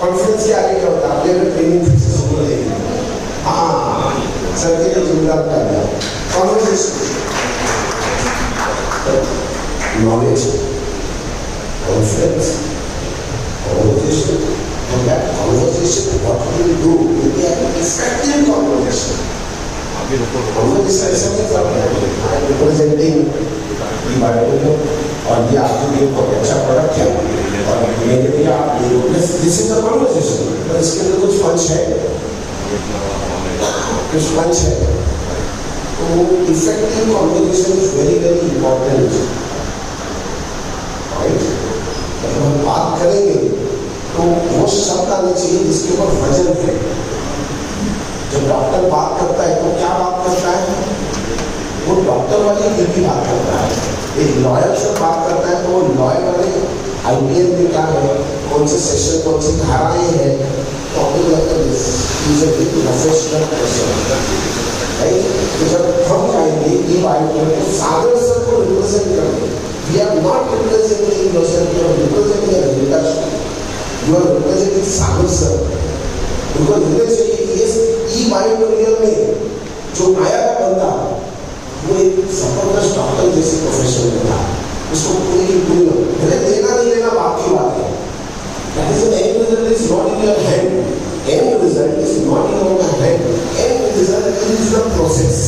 Conference के आगे क्या होता है, आपने अगर ट्रेनिंग फिर से शुरू करेंगे, हाँ सर के लिए जिम्मेदार कर दिया conversation, knowledge, conference, conversation, and that conversation, what we will do will be an effective conversation. Conversation is representing the Bible और ये आपके लिए बहुत अच्छा प्रोडक्ट है और मेरे लिए आप दिस इज अ कॉन्वर्सेशन, पर इसके अंदर कुछ पंच है, तो effective conversation is very very important, right. जब हम बात करेंगे तो वो शब्द आने चाहिए जिसके ऊपर वजन है। जब डॉक्टर बात करता है तो क्या बात करता है, वो डॉक्टर वाली की बात करता है। एक लॉयर से बात करता है तो वो लॉयर वाले आईपीएल में क्या है, कौन से सेशन, कौन सी धाराएं हैं, तो जब हम जाएंगे तो सागर सर को रिप्रेजेंट करेंगे। We are not representing yourself, you are representing a leadership, you are representing Sagar sir, because होने चाहिए कि इस ई-बायोटोरियल में जो आया है बंदा वो एक जबरदस्त डॉक्टर जैसे प्रोफेशन में था, उसको पूरी की पूरी भले देना नहीं लेना बात की बात है, that is the end result is not in your hand, end result is not in your hand, end result is the process।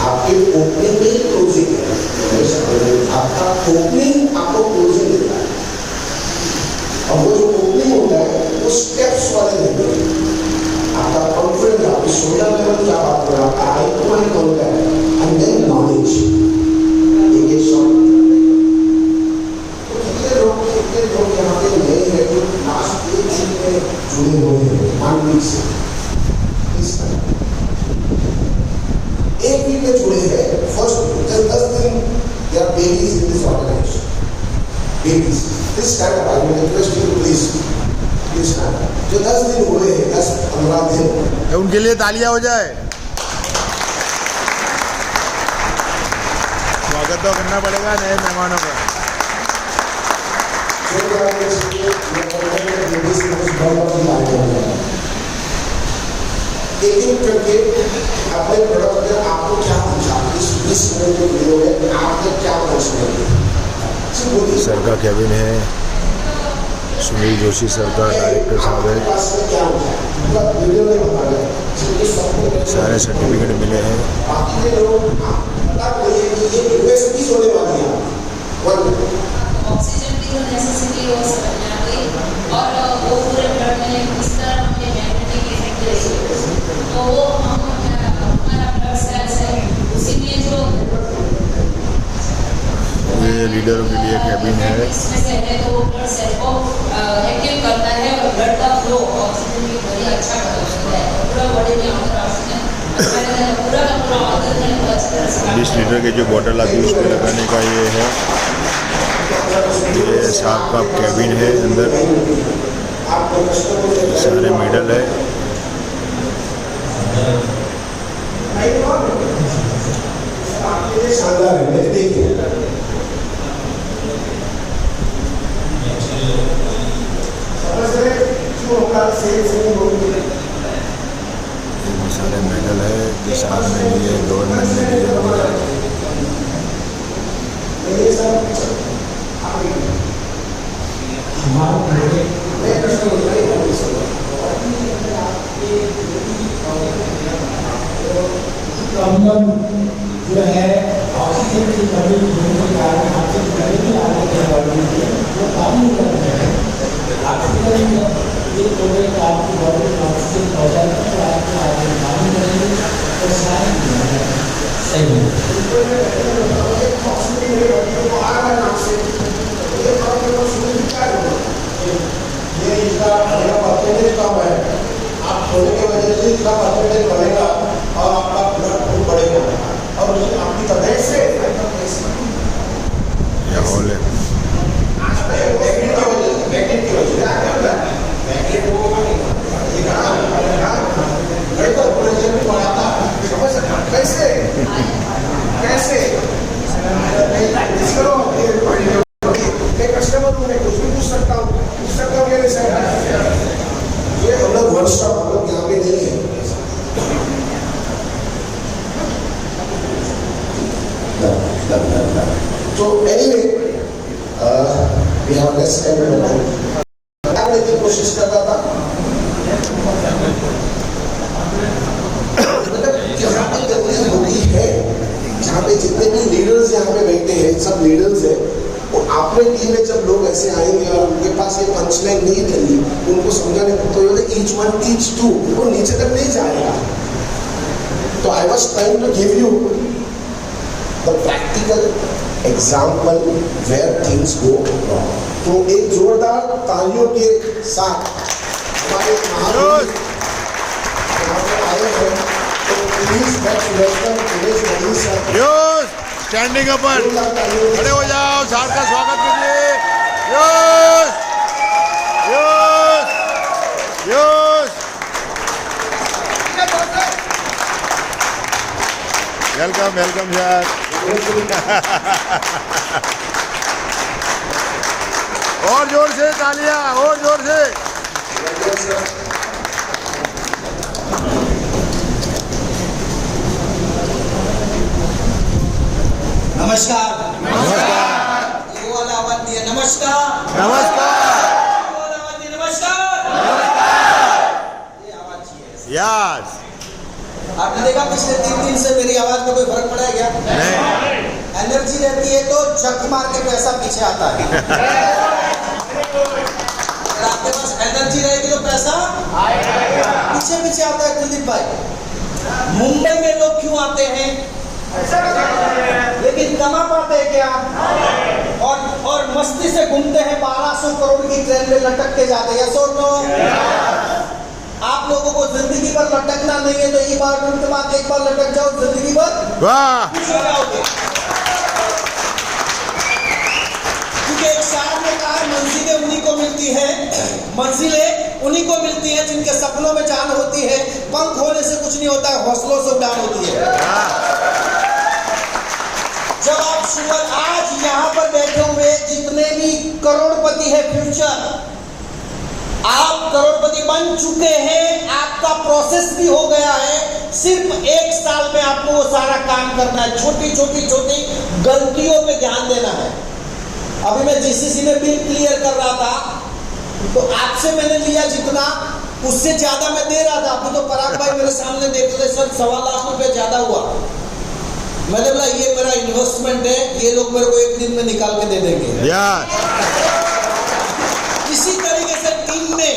आपके ओपनिंग में क्लोजिंग है, आपका ओपनिंग आपको क्लोजिंग देता है, और वो जो ओपनिंग होता है वो स्टेप्स वाले देते हैं। आपका कॉन्फिडेंस, आपकी शोल्डर लेवल क्या बात कर रहा है, आपका आई टू आई कौन है, एंड देन नॉलेज, एक शॉर्ट। तो कितने लोग यहाँ पे नए हैं जो लास्ट एक वीक में जुड़े हुए हैं, 1 वीक से, एक वीक में जुड़े हैं, फर्स्ट 10 दिन they are babies in this organization, babies, please stand up, I will request you to please stand up। जो 10 दिन हुए हैं, 10-15 दिन, उनके लिए तालियां हो जाए। स्वागत तो करना पड़ेगा नए मेहमानों का। एक करके अपने प्रोडक्ट में आपको क्या पूछा, इस 20 मिनट के वीडियो में आपने क्या पूछना है। सर का कैबिन है, सुनील जोशी सर का डायरेक्टर साहब है, सारे सर्टिफिकेट मिले हैं। ऑक्सीजन की जो नेसेसिटी हो सकती है और वो पूरे ब्लड में इस तरह हमें मैग्नेटिक इफेक्ट रहेगी, तो वो हम हमारा ब्लड सेल्स है उसी में जो ये लीडरों के लिए कैबिन है, इसमें से है तो वो ब्लड सेल को एक्टिव करता है और ब्लड का फ्लो ऑक्सीजन की बड़ी अच्छा करता है, पूरा बॉडी में अंदर ऑक्सीजन पूरा का पूरा अंदर में अच्छी तरह से 20 लीटर की जो बोतल आती है उस पर लगाने का ये है। ये साहब का कैबिन है, अंदर सारे मेडल है। शानदार है, देखिए सारे मेडल है जिस साहब ने लिए, गवर्नमेंट ने दिए हुए हैं। जो है ऑक्सीजन की कमी होने के कारण ऑक्सीजन कमी नहीं आने के बॉडी में वो काम नहीं कर रहे हैं। ऑक्सीजन ये होने का आपकी बॉडी में ऑक्सीजन पहुँचा तो आपके आगे काम करेंगे तो शायद सही ये इसका परसेंटेज कम है, आप सोने की वजह से इसका परसेंटेज बढ़ेगा और आपका ब्लड खूब बढ़ेगा और उससे आपकी तबीयत से हॉल है। कैसे कैसे कस्टमर कुछ भी पूछ सकता हूँ क्या नहीं सर? ये हम लोग वन स्टॉप, हम लोग यहाँ पे नहीं है। तो anyway we have less time करने की कोशिश करता था। यहाँ पे गलती होती है, जहाँ पे जितने भी लीडर्स यहाँ पे बैठे हैं, सब लीडर्स हैं। और आपने टीम में जब लोग ऐसे आएंगे और उनके पास ये पंचलाइन नहीं चली, उनको समझाने तो ईच वन टीच टू, वो नीचे तक नहीं जाएगा। तो I was trying to give you the practical example where things go wrong. तो एक जोरदार तालियों के साथ हमारे महापुरुष आए हैं, तो please let's welcome Dinesh Modi sir. Standing अपन खड़े हो जाओ, सार का स्वागत कीजिए। Yes yes yes, welcome welcome sir. और जोर से तालियां, और जोर से। नमस्कार। नमस्कार ये वाला आवाज दिया नमस्कार। नमस्कार ये वाला आवाज दिया नमस्कार। नमस्कार। ये आवाज चाहिए। यस। आपने देखा पिछले 3 दिन से मेरी आवाज में कोई फर्क पड़ा है क्या? नहीं। एनर्जी रहती है तो झक मार के पैसा पीछे आता है। अगर आपके पास एनर्जी रहेगी तो पैसा पीछे पीछे आता है। कुलदीप भाई, मुंबई में लोग क्यों आते हैं? लेकिन कमा पाते हैं क्या? और मस्ती से घूमते हैं। 1200 करोड़ की ट्रेन में लटक के जाते हैं। यस और नो? आप लोगों को जिंदगी भर लटकना नहीं है, तो ये बार के बाद एक बार लटक जाओ, जिंदगी भर वाह। खुश हो जाओगे। क्योंकि एक शायर ने कहा, मंजिलें उन्हीं को मिलती है, मंजिलें उन्हीं को मिलती है जिनके सपनों में जान होती है। पंख होने से कुछ नहीं होता है, हौसलों से उड़ान होती है। जब आप शुरुआत, आज यहाँ पर बैठे हुए जितने भी करोड़पति है, फ्यूचर आप करोड़पति बन चुके हैं, आपका प्रोसेस भी हो गया है। सिर्फ 1 साल में आपको वो सारा काम करना है। छोटी छोटी छोटी गलतियों पे ध्यान देना है। अभी मैं जीसीसी में बिल क्लियर कर रहा था, तो आपसे मैंने लिया जितना, उससे ज्यादा मैं दे रहा था। अभी तो पराग भाई मेरे सामने देख रहे, सर 1.25 लाख रुपए ज्यादा हुआ। मैंने बोला ये मेरा इन्वेस्टमेंट है, ये लोग मेरे को 1 दिन में निकाल के दे देंगे। इसी तरीके से टीम में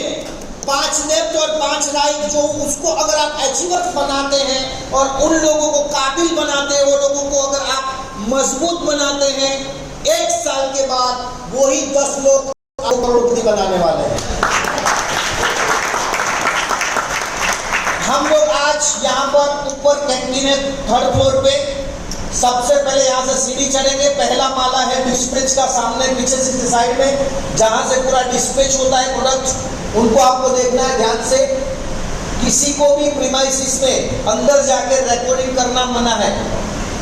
5 डेप्थ और 5 राइट, जो उसको अगर आप अचीवर्स बनाते हैं और उन लोगों को काबिल बनाते हैं, वो लोगों को अगर आप मजबूत बनाते हैं, 1 साल के बाद वही 10 लोग करोड़पति बनाने वाले हैं। हम लोग आज यहाँ पर ऊपर कैंटीन है, 3rd फ्लोर पे। सबसे पहले यहाँ से सीढ़ी चढ़ेंगे। पहला माला है डिस्पैच का, सामने पीछे से साइड में, जहां से पूरा डिस्पैच होता है प्रोडक्ट। उनको आपको देखना है ध्यान से। किसी को भी प्रीमाइसिस में अंदर जाके रिकॉर्डिंग करना मना है।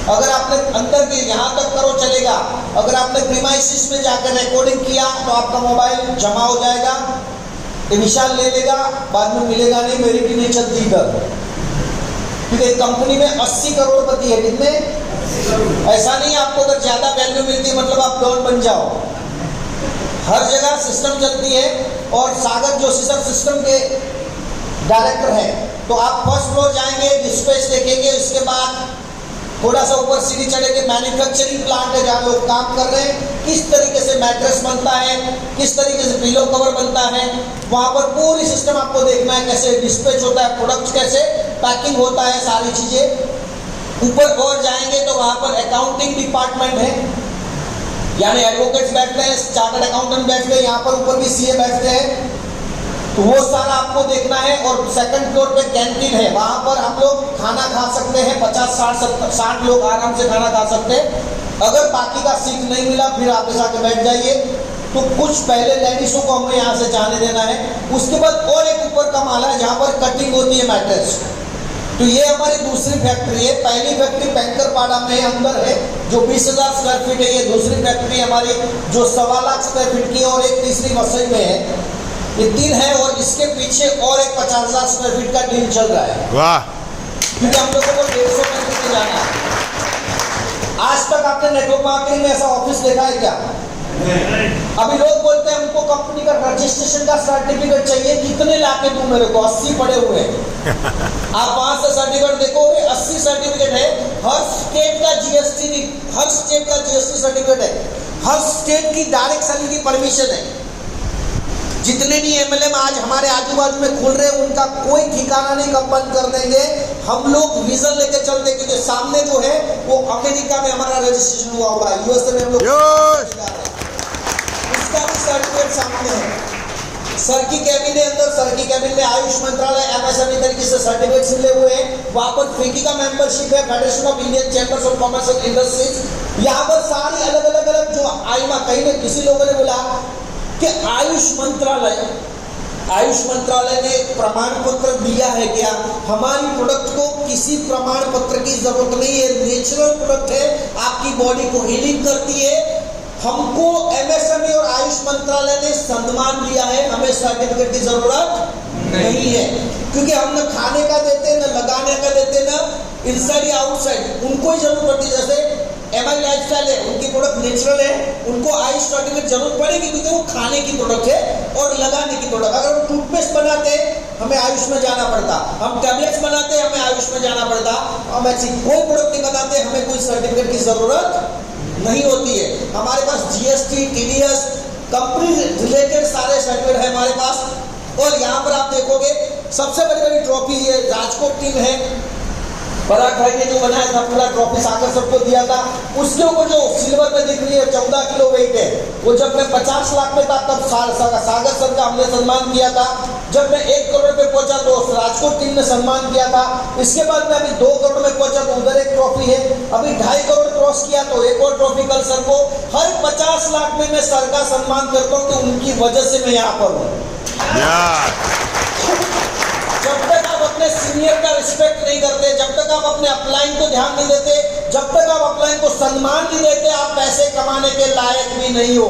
अगर आपने अंदर के यहाँ तक करो चलेगा, अगर आपने प्रीमाइसिस में जाकर रिकॉर्डिंग किया तो आपका मोबाइल जमा हो जाएगा, विशाल ले लेगा, बाद में मिलेगा नहीं। मेरी भी नहीं चलती इधर, क्योंकि कंपनी में 80 करोड़पति है। कितने? ऐसा नहीं आपको अगर ज्यादा वैल्यू मिलती है मतलब आप डॉन बन जाओ। हर जगह सिस्टम चलती है। और सागर जोशी सर सिस्टम के डायरेक्टर हैं। तो आप 1st फ्लोर जाएंगे, डिस्पैच देखेंगे, उसके बाद थोड़ा सा ऊपर सीढ़ी चढ़ेंगे। मैन्युफैक्चरिंग प्लांट है जहाँ लोग काम कर रहे हैं, किस तरीके से मैट्रेस बनता है, किस तरीके से पिलो कवर बनता है, वहां पर पूरी सिस्टम आपको देखना है। कैसे डिस्पैच होता है, प्रोडक्ट कैसे पैकिंग होता है, सारी चीजें। ऊपर और जाएंगे तो वहां पर अकाउंटिंग डिपार्टमेंट है, यानी एडवोकेट्स बैठते हैं, चार्टर्ड अकाउंटेंट बैठते हैं, यहाँ पर ऊपर भी सीए बैठते हैं। तो वो सारा आपको देखना है। और 2nd फ्लोर पे कैंटीन है, वहां पर हम लोग खाना खा सकते हैं। 50-60 लोग आराम से खाना खा सकते हैं। अगर बाकी का सीट नहीं मिला फिर आप जाके बैठ जाइए। तो कुछ पहले लेडीजों को हमें यहाँ से जाने देना है। उसके बाद और एक ऊपर का माला है जहाँ पर कटिंग होती है मैट्रेस। तो ये हमारी दूसरी फैक्ट्री है। पहली फैक्ट्री बैंकरपाड़ा में अंदर है जो 20,000 स्क्वायर फीट है। ये दूसरी फैक्ट्री हमारी जो 1.25 लाख स्क्वायर फीट की है और एक तीसरी वसई में है। ये 3 है और इसके पीछे और एक 50,000 स्क्वायर फीट का डील चल रहा है। वाह, क्योंकि हम लोगों को 150 में जाना है। आज तक आपने नेटवर्क मार्केटिंग में ऐसा ऑफिस देखा है क्या? अभी लोग बोलते हैं हमको कंपनी का रजिस्ट्रेशन का सर्टिफिकेट चाहिए। कितने लाके दूं मेरे को? 80 पड़े हुए हैं। आप वहां से सर्टिफिकेट देखोगे, 80 सर्टिफिकेट है। हर स्टेट का जीएसटी सर्टिफिकेट है। हर स्टेट की डायरेक्ट सेलिंग की परमिशन है। जितने भी एमएलएम आज हमारे आजू बाजू में खुल रहे हैं उनका कोई ठिकाना नहीं, कब बंद कर देंगे। हम लोग विजन लेके चलते, क्योंकि सामने जो है वो अमेरिका में हमारा रजिस्ट्रेशन हुआ हुआ है, यूएसए में हम लोग उसका भी सर्टिफिकेट सामने है। सर की कैबिन है अंदर, सर की कैबिन में आयुष मंत्रालय एमएसएमई तरीके से सर्टिफिकेट मिले हुए हैं। वहां पर फिकी का मेंबरशिप है, federation of Indian chambers of commerce and industries. यहाँ पर सारी अलग अलग जो आईमा, कहीं ने किसी लोगों ने बोला कि आयुष मंत्रालय ने प्रमाण पत्र दिया है क्या? हमारी प्रोडक्ट को किसी प्रमाण पत्र की जरूरत नहीं है, नेचुरल प्रोडक्ट है, आपकी बॉडी को हीलिंग करती है। हमको एमएसएमई और आयुष मंत्रालय ने सम्मान दिया है, हमें सर्टिफिकेट की जरूरत नहीं है, क्योंकि हम न खाने का देते, न लगाने का देते, न इनसाइड या आउटसाइड। उनको ही जरूरत पड़ती है। जैसे एमआई लाइफस्टाइल है, उनकी प्रोडक्ट नेचुरल है, उनको आयुष सर्टिफिकेट जरूरत पड़ेगी क्योंकि वो खाने की प्रोडक्ट है और लगाने की प्रोडक्ट। अगर हम टूथपेस्ट बनाते हमें आयुष में जाना पड़ता, हम टैबलेट्स बनाते हमें आयुष में जाना पड़ता, हम ऐसी कोई प्रोडक्ट नहीं बनाते, हमें कोई सर्टिफिकेट की जरूरत नहीं होती है। हमारे पास जीएसटी, टीडीएस, कंपनी रिलेटेड सारे सर्टिफिकेट है हमारे पास। और यहाँ पर आप देखोगे सबसे बड़ी ट्रॉफी ये राजकोट टीम है, पराग भाई ने जो बनाया था पूरा ट्रॉफी सागर सबको दिया था। उसके ऊपर जो सिल्वर में दिख रही है 14 किलो वेट है, वो जब मैं 50 लाख में था तब सागर सर का हमने सम्मान किया था। जब मैं 1 करोड़ पे पहुंचा तो राजकोट टीम ने सम्मान किया था। इसके बाद मैं अभी 2 करोड़ में पहुंचा तो उधर एक ट्रॉफी है। अभी 2.5 करोड़ क्रॉस किया तो एक और ट्रॉफी कल सर को। हर 50 लाख में मैं सर का सम्मान करता हूँ, तो उनकी वजह से मैं यहाँ पर हूँ। जब तक आप अपने सीनियर का रिस्पेक्ट नहीं करते, जब तक आप अपने अपलाइन को ध्यान नहीं देते, जब तक आप अपलाइन को सम्मान नहीं देते, आप पैसे कमाने के लायक भी नहीं हो।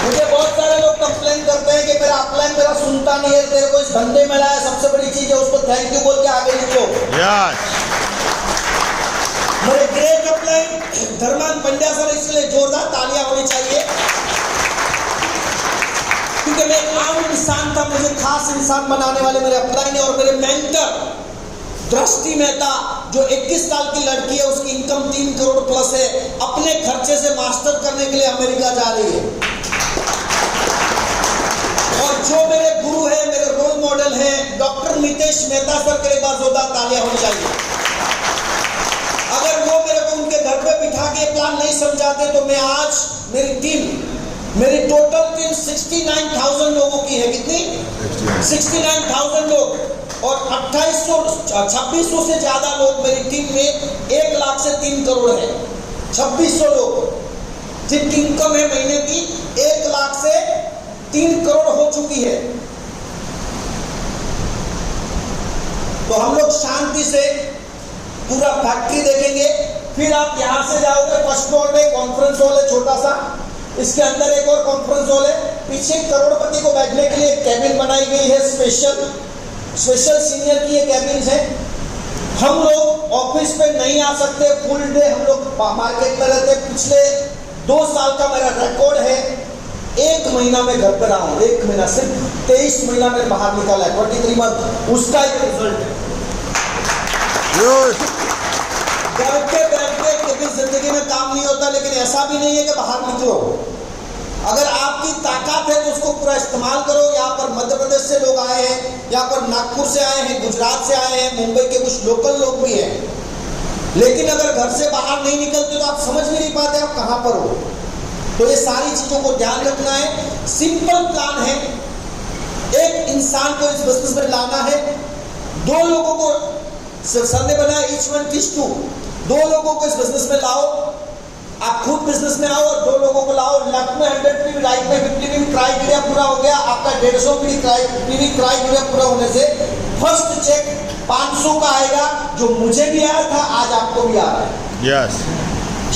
मुझे बहुत सारे लोग कंप्लेन करते हैं कि मेरा अपलाइन मेरा सुनता नहीं है, तेरे को इस धंधे में लाया, सबसे बड़ी चीज है उसको थैंक यू बोल के आगे निकलो। मेरे ग्रेट अपलाइन धर्मान पंड्या सर, इसलिए जोरदार तालियां होनी चाहिए, क्योंकि मैं एक आम इंसान था, मुझे खास इंसान बनाने वाले मेरे अपलाइन और मेरे मेंटर दृष्टि मेहता, जो 21 साल की लड़की है, उसकी इनकम 3 करोड़ प्लस है, अपने खर्चे से मास्टर करने के लिए अमेरिका जा रही है। और जो मेरे गुरु है, मेरे रोल मॉडल है, डॉक्टर मितेश मेहता सर, के लिए बाज़ोरदार तालियां होनी चाहिए। अगर वो मेरे को उनके घर पे बिठा के प्लान नहीं समझाते तो मैं आज मेरी टोटल टीम 69,000 लोगों की है। कितनी? 69,000 लोग और 2600 से ज्यादा लोग मेरी टीम में। 1 लाख से 3 करोड़ है, 2600 लोग जिनकी इनकम है महीने की 1 लाख से 3 करोड़ हो चुकी है। तो हम लोग शांति से पूरा फैक्ट्री देखेंगे। फिर आप यहां से जाओगे, फर्स्ट फ्लोर में कॉन्फ्रेंस हॉल है छोटा सा, इसके अंदर एक और कॉन्फ्रेंस हॉल है। पीछे करोड़पति को बैठने के लिए एक कैबिन बनाई गई है, स्पेशल सीनियर की ये कैबिन है। हम लोग ऑफिस पे नहीं आ सकते, फुल डे हम लोग मार्केट में रहते। पिछले 2 साल का मेरा रिकॉर्ड है, 1 महीना में घर पे रहा हूँ, 1 महीना, सिर्फ 23 महीना में बाहर निकाला है, 23 मंथ, उसका एक रिजल्ट है। बैठ के कभी जिंदगी में काम नहीं होता, लेकिन ऐसा भी नहीं है कि बाहर निकलो। अगर आपकी ताकत है तो उसको पूरा इस्तेमाल करो। यहाँ पर मध्य प्रदेश से लोग आए हैं, यहाँ पर नागपुर से आए हैं, गुजरात से आए हैं, मुंबई के कुछ लोकल लोग भी हैं। लेकिन अगर घर से बाहर नहीं निकलते तो आप समझ भी नहीं पाते आप कहाँ पर हो। तो ये सारी चीजों को ध्यान रखना है। सिंपल प्लान है, एक इंसान को इस बिजनेस में लाना है। 2 लोगों को सर ने बनाया, each one teach 2। 2 लोगों को इस बिजनेस में लाओ, आप खुद बिजनेस में आओ और 2 लोगों को लाओ। लेफ्ट में 100 राइट में 50 क्राइटेरिया पूरा हो गया, आपका 150 पीवी क्राइटेरिया पूरा होने से फर्स्ट चेक 500 का आएगा, जो मुझे भी आया था, आज आपको भी आ रहा है। यस,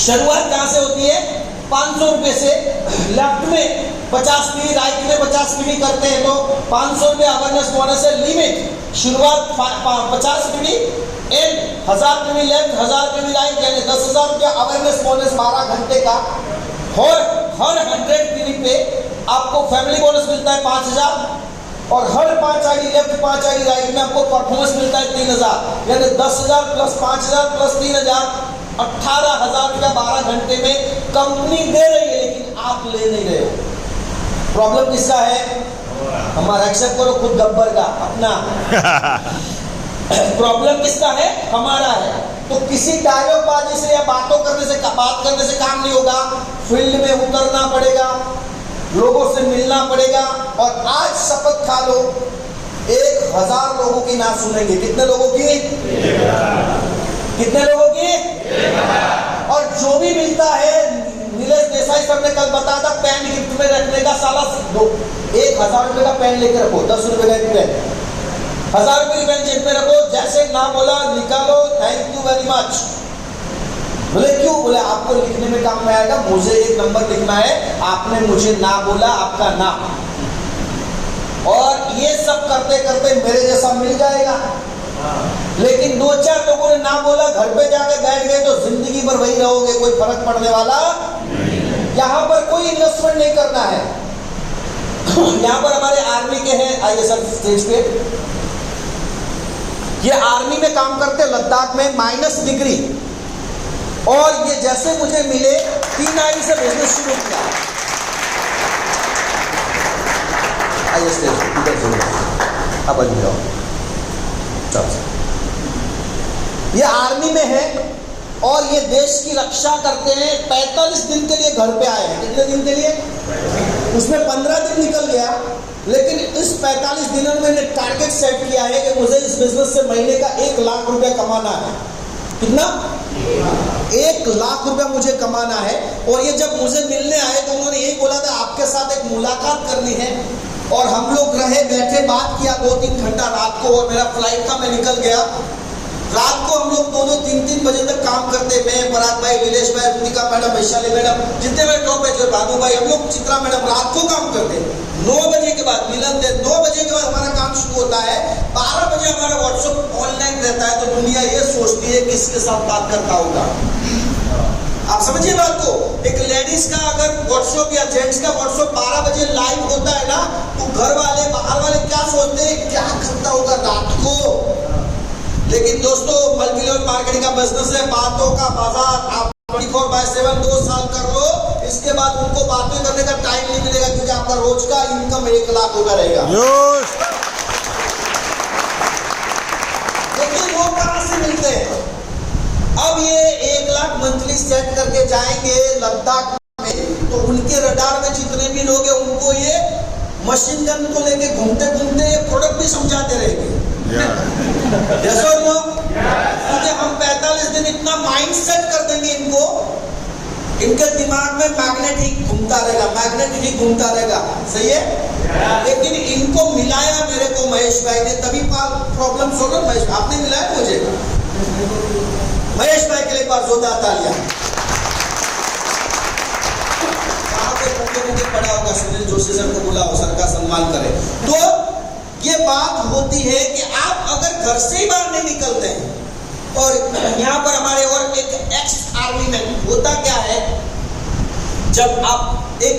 शुरुआत कहां से होती है? 500 रुपए से। लेफ्ट में 50 पीवी, राइट में 50 पीवी करते हैं तो 500 रुपए अवेयरनेस बोनस है। लिमिट शुरुआत 50 PV, and 1000 PV left, 1000 PV right, यानी 10,000 रुपया अवेयरनेस बोनस 12 घंटे का। और हर 100 पीवी पे आपको फैमिली बोनस मिलता है 5,000, और हर 5 आईडी लेफ्ट 5 आईडी राइट में आपको परफॉर्मेंस मिलता है 3,000, यानी 10,000 प्लस 5,000 प्लस 3,000, 18,000 रुपया 12 घंटे में कंपनी दे रही है, लेकिन आप ले नहीं रहे हो। प्रॉब्लम किसका है? हमारा एक्सेप्ट करो खुद गब्बर का अपना। प्रॉब्लम किसका है? हमारा है। तो किसी डायलॉग बाजी से या बात करने से काम नहीं होगा। फील्ड में उतरना पड़ेगा, लोगों से मिलना पड़ेगा, और आज शपथ खा लो 1,000 लोगों की ना सुनेंगे। कितने लोगों की? कितने लोगों की? और जो भी मिलता है, नीलेश देसाई सर ने कल बताया था, पेन गिफ्ट में रखने का, साला 1,000 रुपए का पेन लेके रखो, 10 रुपए का पेन, 1,000 रुपए की पेन जेब में रखो, जैसे ना बोला निकालो, थैंक यू वेरी मच। बोले क्यों? बोले आपको लिखने में काम में आएगा, मुझे एक नंबर लिखना है, आपने मुझे ना बोला, आपका नाम। और ये सब करते करते मेरे जैसा मिल जाएगा। लेकिन 2-4 लोगों ने ना बोला, घर पे जाके बैठ गए, तो जिंदगी भर वही रहोगे, कोई फर्क पड़ने वाला। यहाँ पर कोई इन्वेस्टमेंट नहीं करना है। यहाँ पर हमारे आर्मी के हैं, आइए सर स्टेज पे। ये आर्मी में काम करते हैं लद्दाख में, -, डिग्री, और ये जैसे मुझे मिले 3 आईडी से बिजनेस शुरू किया। आइए स्टेज इधर से अब आ जाओ। ये आर्मी में है और ये देश की रक्षा करते हैं। 45 दिन के लिए घर पे आए हैं। कितने दिन के लिए? उसमें 15 दिन निकल गया, लेकिन इस 45 दिनों में मैंने टारगेट सेट किया है कि मुझे इस बिजनेस से महीने का 1 लाख रुपया कमाना है। कितना? 1 लाख रुपया मुझे कमाना है। और ये जब मुझे मिलने आए तो उन्होंने यही बोला था, आपके साथ एक मुलाकात करनी है। और हम लोग रहे, बैठे, बात किया 2-3 घंटा रात को, और मेरा फ्लाइट था, मैं निकल गया। रात को हम लोग 2-2, 3-3 बजे तक काम करते, मैं, पराग भाई, नीलेश भाई, रुतिका मैडम, वैशाली मैडम, जितने मेरे टॉप है, भानु भाई, हम लोग, चित्रा मैडम, रात को काम करते। 9 बजे के बाद मिलन दे, 9 बजे के बाद हमारा काम शुरू होता है। 12 बजे हमारा व्हाट्सएप ऑनलाइन रहता है। तो दुनिया ये सोचती है किसके साथ बात करता होगा। आप समझिए बात को। एक लेडीज का अगर व्हाट्सएप या जेंट्स का व्हाट्सएप 12 बजे लाइव होता है ना, तो घर वाले, बाहर वाले क्या सोचते हैं, क्या करता होगा रात को। लेकिन दोस्तों, मल्टी लेवल मार्केटिंग का बिजनेस है, बातों का बाजार। आप 24/7 2 साल कर लो, इसके बाद उनको बातें करने का टाइम नहीं मिलेगा, क्योंकि आपका रोज का इनकम 1 लाख रुपया रहेगा। लेकिन वो कहां से मिलते हैं? अब ये 1 लाख मंथली सेट करके जाएंगे लद्दाख में, तो उनके रडार में जितने भी लोग हैं, उनको ये मशीन गन को लेके घूमते घूमते ये प्रोडक्ट भी समझाते रहेंगे। जैसा क्योंकि हम 45 दिन इतना माइंड सेट कर देंगे इनको, इनके दिमाग में मैग्नेट ही घूमता रहेगा, सही है। लेकिन इनको मिलाया मेरे को महेश भाई ने, तभी प्रॉब्लम सॉल्व। महेश आपने मिलाया मुझे, महेश भाई के लिए एक बार जोरदार तालियां। मुझे पड़ा होगा, सुनील जोशी सर को बुलाओ, सर का सम्मान करें। तो ये बात होती है कि आप अगर घर से ही बाहर नहीं निकलते हैं, और यहाँ पर हमारे और एक एक्स आर्मी मैन, होता क्या है, जब आप एक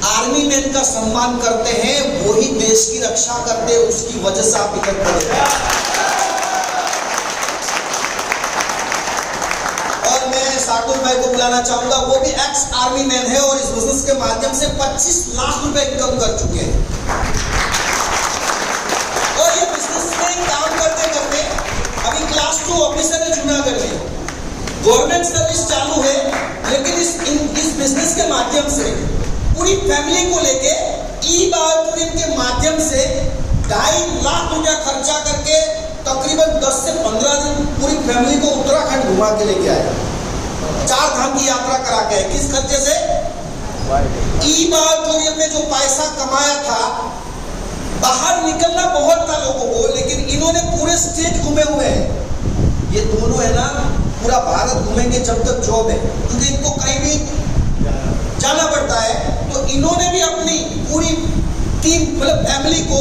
आर्मी मैन का सम्मान करते हैं, वही देश की रक्षा करते हैं, उसकी वजह से आप इकट्ठे होते हैं। और मैं साकुल भाई को बुलाना चाहूंगा, वो भी एक्स आर्मी मैन है और इस बिजनेस के माध्यम से 25 लाख रुपए इनकम कर चुके हैं। और ये बिजनेस में काम करते करते अभी क्लास 2 ऑफिसर ने चुना कर लिया, गवर्नमेंट सर्विस चालू है, लेकिन इस बिजनेस के माध्यम से पूरी फैमिली को लेके ई-बायोट्रिप के माध्यम से 2.5 लाख रुपया खर्चा करके तकरीबन 10 से 15 दिन पूरी फैमिली को उत्तराखंड घुमा के लेके आया, 4 धाम की यात्रा करा के। किस खर्चे से? ई-बायोट्रिप में जो पैसा कमाया था बाहर निकलना बहुत था लोगों को, लेकिन इन्होंने पूरे स्टेट घूमे हुए हैं। ये दोनों है ना पूरा भारत घूमेंगे जब तक जॉब है, क्योंकि इनको कहीं भी जाना पड़ता है। तो इन्होंने भी अपनी पूरी टीम मतलब फैमिली को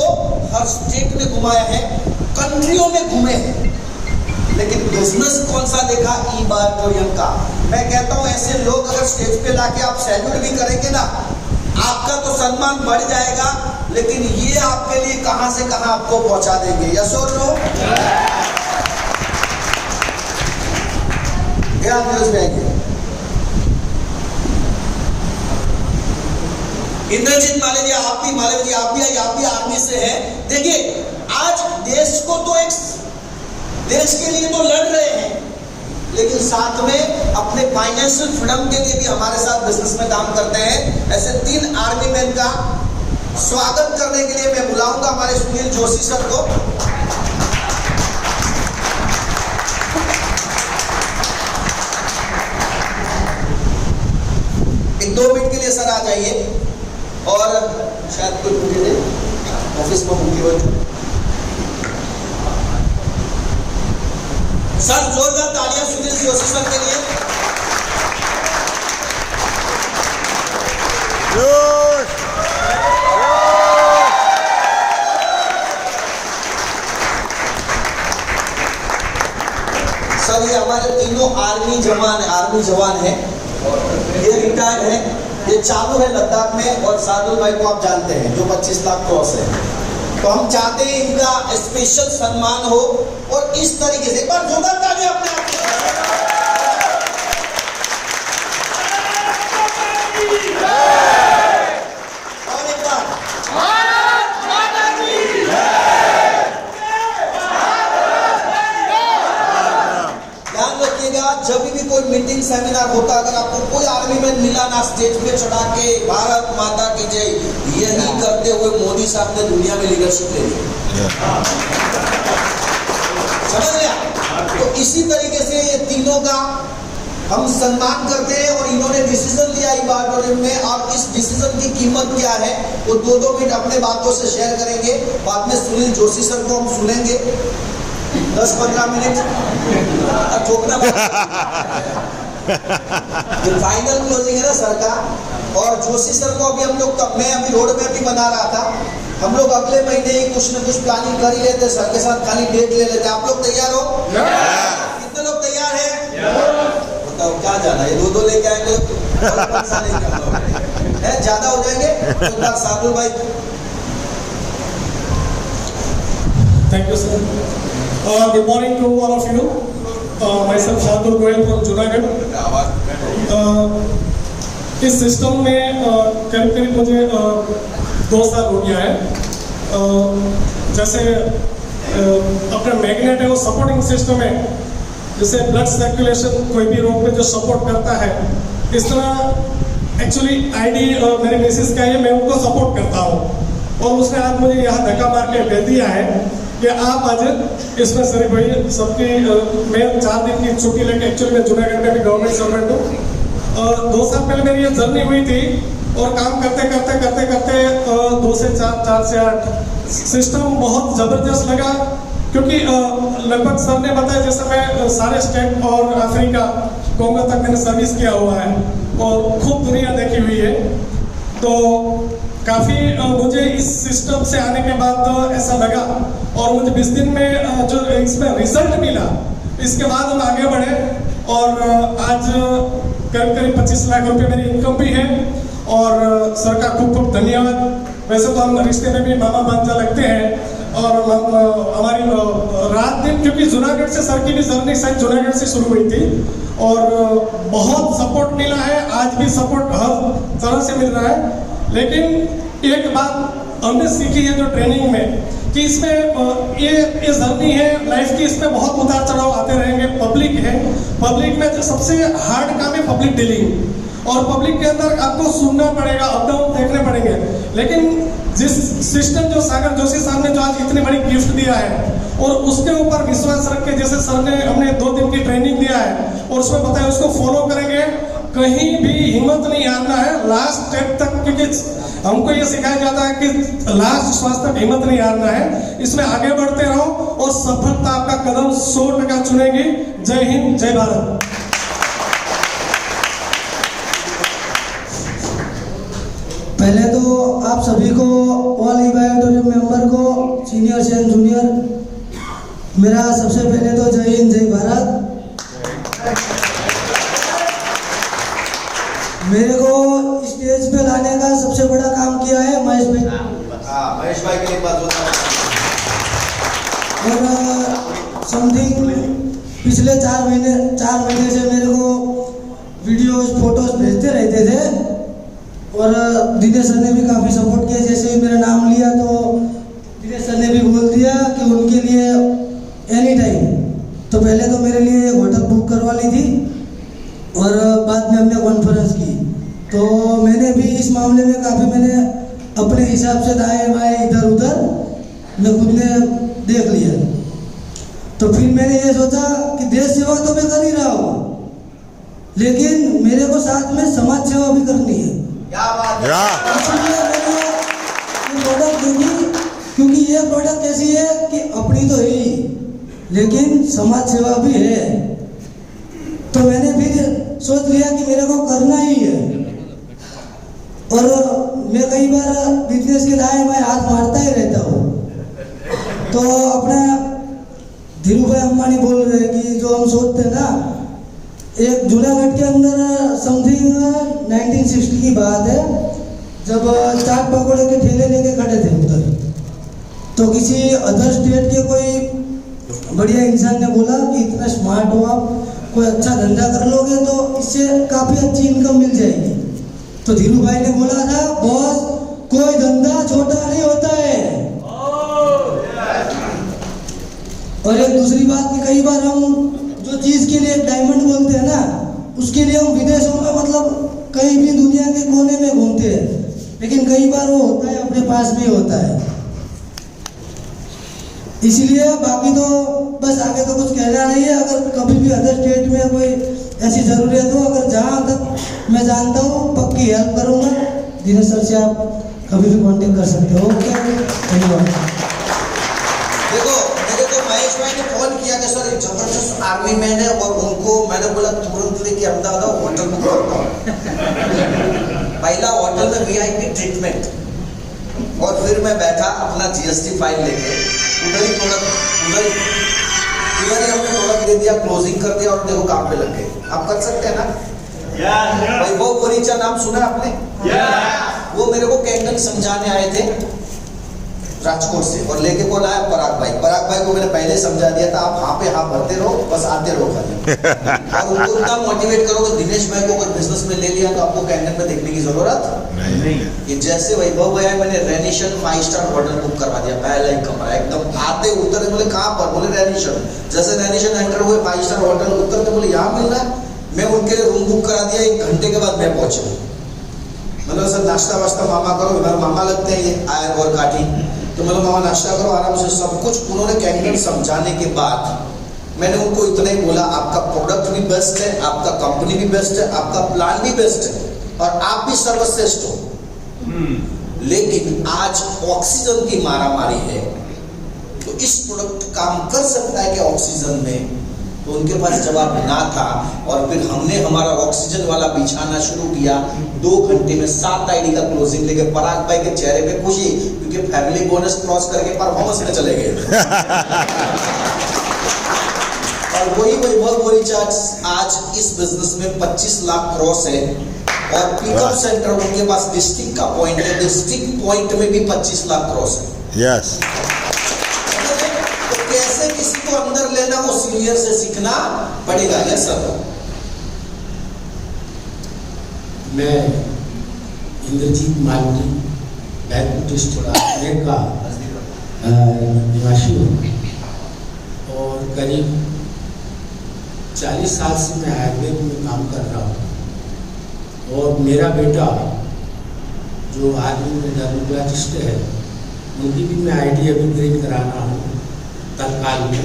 हर स्टेट में घुमाया है, कंट्रियों में घूमे हैं। लेकिन बिजनेस कौन सा देखा? ई-बार्टोरियम का। मैं कहता हूं ऐसे लोग अगर स्टेज पे लाके आप सैल्यूट भी करेंगे ना, आपका तो सम्मान बढ़ जाएगा, लेकिन ये आपके लिए कहां से कहां आपको पहुंचा देंगे। यस और नो? ध्यान न्यूज में आइए। इंद्रजीत मालवीय, आप भी आर्मी से हैं। देखिए आज देश को तो एक देश के लिए तो लड़ रहे हैं, लेकिन साथ में अपने फाइनेंशियल फ्रीडम के लिए भी हमारे साथ बिजनेस में काम करते हैं। ऐसे 3 आर्मी मैन का स्वागत करने के लिए मैं बुलाऊंगा हमारे सुनील जोशी सर को। एक 2 मिनट के लिए सर आ जाइए, और शायद कोई बुके दे, ऑफिस में बुके हो सर। जोरदार तालियां सुनील जोशी सर के लिए। सर ये हमारे तीनों आर्मी जवान हैं। ये रिटायर्ड है, ये चालू है लद्दाख में, और सादुल भाई को आप जानते हैं जो 25 लाख क्रॉस है। तो हम चाहते हैं इनका स्पेशल सम्मान हो, और इस तरीके से एक बार जोरदार तालियां अपने आप को। और एक बार ध्यान रखिएगा, जब भी कोई मीटिंग सेमिनार होता, अगर आपको कोई आर्मी मैन मिला ना स्टेज पे चढ़ा के भारत माता की जय, यही करते हुए मोदी साहब ने दुनिया में लीडरशिप ले ली। समझ लिया? तो इसी तरीके से ये तीनों का हम सम्मान करते हैं, और इन्होंने डिसीजन लिया ई-बार्टोरियम में। और इस डिसीजन की कीमत क्या है वो 2-2 मिनट अपने बातों से शेयर करेंगे। बाद में सुनील जोशी सर को हम सुनेंगे 10-15 मिनट ठोकना। फाइनल क्लोजिंग है ना सर का, और जोशी सर को अभी हम लोग, मैं अभी रोड मैप भी बना रहा था, हम लोग अगले महीने ही कुछ न कुछ प्लानिंग कर ही लेते, सर के साथ खाली डेट ले लेते। आप लोग तैयार हो? कितने लोग तैयार हैं? बताओ क्या जाना, ये 2-2 लेके आएंगे, ज्यादा हो जाएंगे तो एक बार सादुल भाई। Thank you, sir. Good morning to all of you. Myself Shardul Goyal from Junagadh. इस सिस्टम में करीब मुझे 2 साल हो गया है। जैसे अपना मैग्नेट है वो सपोर्टिंग सिस्टम है, जैसे ब्लड सर्कुलेशन कोई भी रोग में जो सपोर्ट करता है, इस तरह एक्चुअली आईडी मेरे मिसेस का है, मैं उनको सपोर्ट करता हूँ। और उसने आज मुझे यहाँ धक्का मार के भेज दिया है कि आप आज इसमें शरीफ भाई सबकी, मैं 4 दिन की छुट्टी लेके, एक्चुअली मैं जूनागढ़ में भी गवर्नमेंट सर्वेंट हूँ। 2 साल पहले मेरी ये जर्नी हुई थी, और काम करते करते 2 से 4, 4 से 8 सिस्टम बहुत ज़बरदस्त लगा। क्योंकि लगभग सर ने बताया, जैसे मैं सारे स्टेट और अफ्रीका कोंगो तक मैंने सर्विस किया हुआ है, और खूब दुनिया देखी हुई है। तो काफ़ी मुझे इस सिस्टम से आने के बाद ऐसा लगा, और मुझे 20 दिन में जो इसमें रिजल्ट मिला, इसके बाद हम आगे बढ़े, और आज करीब 25 लाख रुपए मेरी इनकम भी है। और सर का खूब धन्यवाद। वैसे तो हम रिश्ते में भी मामा भांजा लगते हैं, और हमारी रात दिन, क्योंकि जूनागढ़ से सर की भी जर्नी शायद जूनागढ़ से शुरू हुई थी, और बहुत सपोर्ट मिला है, आज भी सपोर्ट हर तरह से मिल रहा है। लेकिन एक बात हमने सीखी है जो ट्रेनिंग में, कि इसमें ये जर्नी है लाइफ की, इसमें बहुत उतार चढ़ाव आते रहेंगे। पब्लिक है, पब्लिक में जो सबसे हार्ड काम है पब्लिक डीलिंग, और पब्लिक के अंदर आपको सुनना पड़ेगा, अप डाउन देखने पड़ेंगे। लेकिन जिस सिस्टम जो सागर जोशी साहब ने जो आज इतनी बड़ी गिफ्ट दिया है, और उसके ऊपर विश्वास रख के, जैसे सर ने हमने 2 दिन की ट्रेनिंग दिया है, और उसमें बताया उसको फॉलो करेंगे, कहीं भी हिम्मत नहीं हारना है, लास्ट स्टेप तक, क्योंकि हमको ये सिखाया जाता है कि लास्ट श्वास तक हिम्मत नहीं हारना है। इसमें आगे बढ़ते रहो और सफलता आपका कदम 100% चुनेगी। जय हिंद, जय भारत। पहले तो आप सभी को, ऑल ईवाई ऑडिटोरियम मेंबर को, सीनियर से जूनियर, मेरा सबसे पहले तो जय हिंद, जय भारत। मेरे को स्टेज पे लाने का सबसे बड़ा काम किया है महेश भाई। महेश भाई के लिए बात होता है। और समथिंग पिछले 4 महीने से मेरे को वीडियोस फोटोज भेजते रहते थे और दिनेश सर ने भी काफ़ी सपोर्ट किया। जैसे ही मेरा नाम लिया तो दिनेश सर ने भी बोल दिया कि उनके लिए एनी टाइम। तो पहले तो मेरे लिए एक होटल बुक करवा ली थी और बाद में हमने कॉन्फ्रेंस की। तो मैंने भी इस मामले में काफ़ी मैंने अपने हिसाब से दाएं बाएं इधर उधर मैं खुद ने देख लिया। तो फिर मैंने ये सोचा कि देश सेवा तो मैं कर ही रहा हूँ, लेकिन मेरे को साथ में समाज सेवा भी करनी है। क्या बात है। इसलिए मैंने ये प्रोडक्ट देखी, क्योंकि ये प्रोडक्ट ऐसी है कि अपनी तो है ही, लेकिन समाज सेवा भी है। तो मैंने फिर सोच लिया कि मेरे को करना ही है। और मैं कई बार बिजनेस के दाएं बाएं हाथ मारता ही रहता हूँ। तो अपना धीरू भाई अंबानी बोल रहे हैं कि जो हम सोचते हैं ना, एक जूनागढ़ के अंदर समथिंग 1960 की बात है, जब चाट पकौड़े के ठेले लेके खड़े थे उधर, तो किसी अदर स्टेट के कोई बढ़िया इंसान ने बोला कि इतना स्मार्ट हो आप, कोई अच्छा धंधा कर लोगे तो इससे काफ़ी अच्छी इनकम मिल जाएगी। तो धीरू भाई ने बोला था, बॉस कोई धंधा छोटा नहीं होता है। और एक दूसरी बात कि कई बार हम जो चीज़ के लिए डायमंड बोलते हैं ना, उसके लिए हम विदेशों में मतलब कहीं भी दुनिया के कोने में घूमते हैं, लेकिन कई बार वो होता है अपने पास में होता है। इसलिए बाकी तो बस आगे तो कुछ कहना नहीं है। अगर कभी भी अदर स्टेट में कोई ऐसी ज़रूरत हो, अगर जहाँ तक मैं जानता हूँ पक्की हेल्प करूँगा। दिनेश सर से आप कभी भी कांटेक्ट कर सकते हो। ओके, धन्यवाद। देखो, मेरे को महेश भाई ने फोन किया कि सर एक जबरदस्त आर्मी मैन है, और उनको मैंने बोला तुरंत लेके अहमदाबाद होटल बुक करता हूँ। पहला होटल में VIP ट्रीटमेंट, और फिर मैं बैठा अपना GST फाइल लेके, उधर ही हमने प्रोडक्ट दे दिया, क्लोजिंग कर दिया और देखो काम पे लग गए। आप कर सकते हैं ना? वैभव बोरीचा नाम सुना आपने? वो मेरे को कैंगन समझाने आए थे राजकोट से, और लेके कौन आया? पराग भाई को मैंने पहले समझा दिया था, आप हाँ पे हाँ भरते रहो, बस आते रहो खाली। और उनको इतना मोटिवेट करो कि दिनेश भाई को अगर बिजनेस में ले लिया तो आपको कैंगन में देखने की जरूरत नहीं। ये जैसे वैभव भाई आए, मैंने रेनिशन 5 स्टार होटल बुक करवा दिया, पहला ही कमरा एकदम। आते उतरे बोले कहाँ पर? बोले रेनिशन। जैसे रेनिशन एंटर हुए 5 स्टार होटल उतरते बोले यहाँ मिल रहा है। मैं उनके लिए रूम बुक करा दिया, 1 घंटे के बाद मैं पहुंचे। मतलब सर नाश्ता वाश्ता मामा करो, मेरे मामा लगते हैं ये आयर और काठी, तो मतलब मामा नाश्ता करो आराम से, सब कुछ उन्होंने कैंगन समझाने के बाद मैंने उनको इतना ही बोला, आपका प्रोडक्ट भी बेस्ट है, आपका कंपनी भी बेस्ट है, आपका प्लान भी बेस्ट है, और आप भी सर्वश्रेष्ठ हो। लेकिन आज ऑक्सीजन की मारामारी है, तो इस प्रोडक्ट काम कर सकता है कि ऑक्सीजन में? तो उनके पास जवाब ना था, और फिर हमने हमारा ऑक्सीजन वाला बिछाना शुरू किया। 2 घंटे में 7 ID का क्लोजिंग लेके पराग भाई के चेहरे पे खुशी, क्योंकि फैमिली बोनस क्रॉस करके परफॉर्मेंस में चले गए। और वही वैभव बोरीचा आज इस बिजनेस में 25 लाख क्रॉस है, और पिकअप सेंटर उनके पास डिस्ट्रिक्ट का पॉइंट है, डिस्ट्रिक्ट पॉइंट में भी 25 लाख क्रॉस है। यस। कैसे किसी को अंदर लेना, वो सीनियर से सीखना पड़ेगा। Yes sir. मैं इंद्रजीत मालवी बैकुटिस्टोड़ा का निवासी हूँ, और करीब 40 साल से मैं आयुर्वेद में काम कर रहा हूँ। और मेरा बेटा जो आर्मी में डर्मेटोलॉजिस्ट है, उनकी भी मैं ID अभी ग्रेड करा रहा हूँ तत्काल में।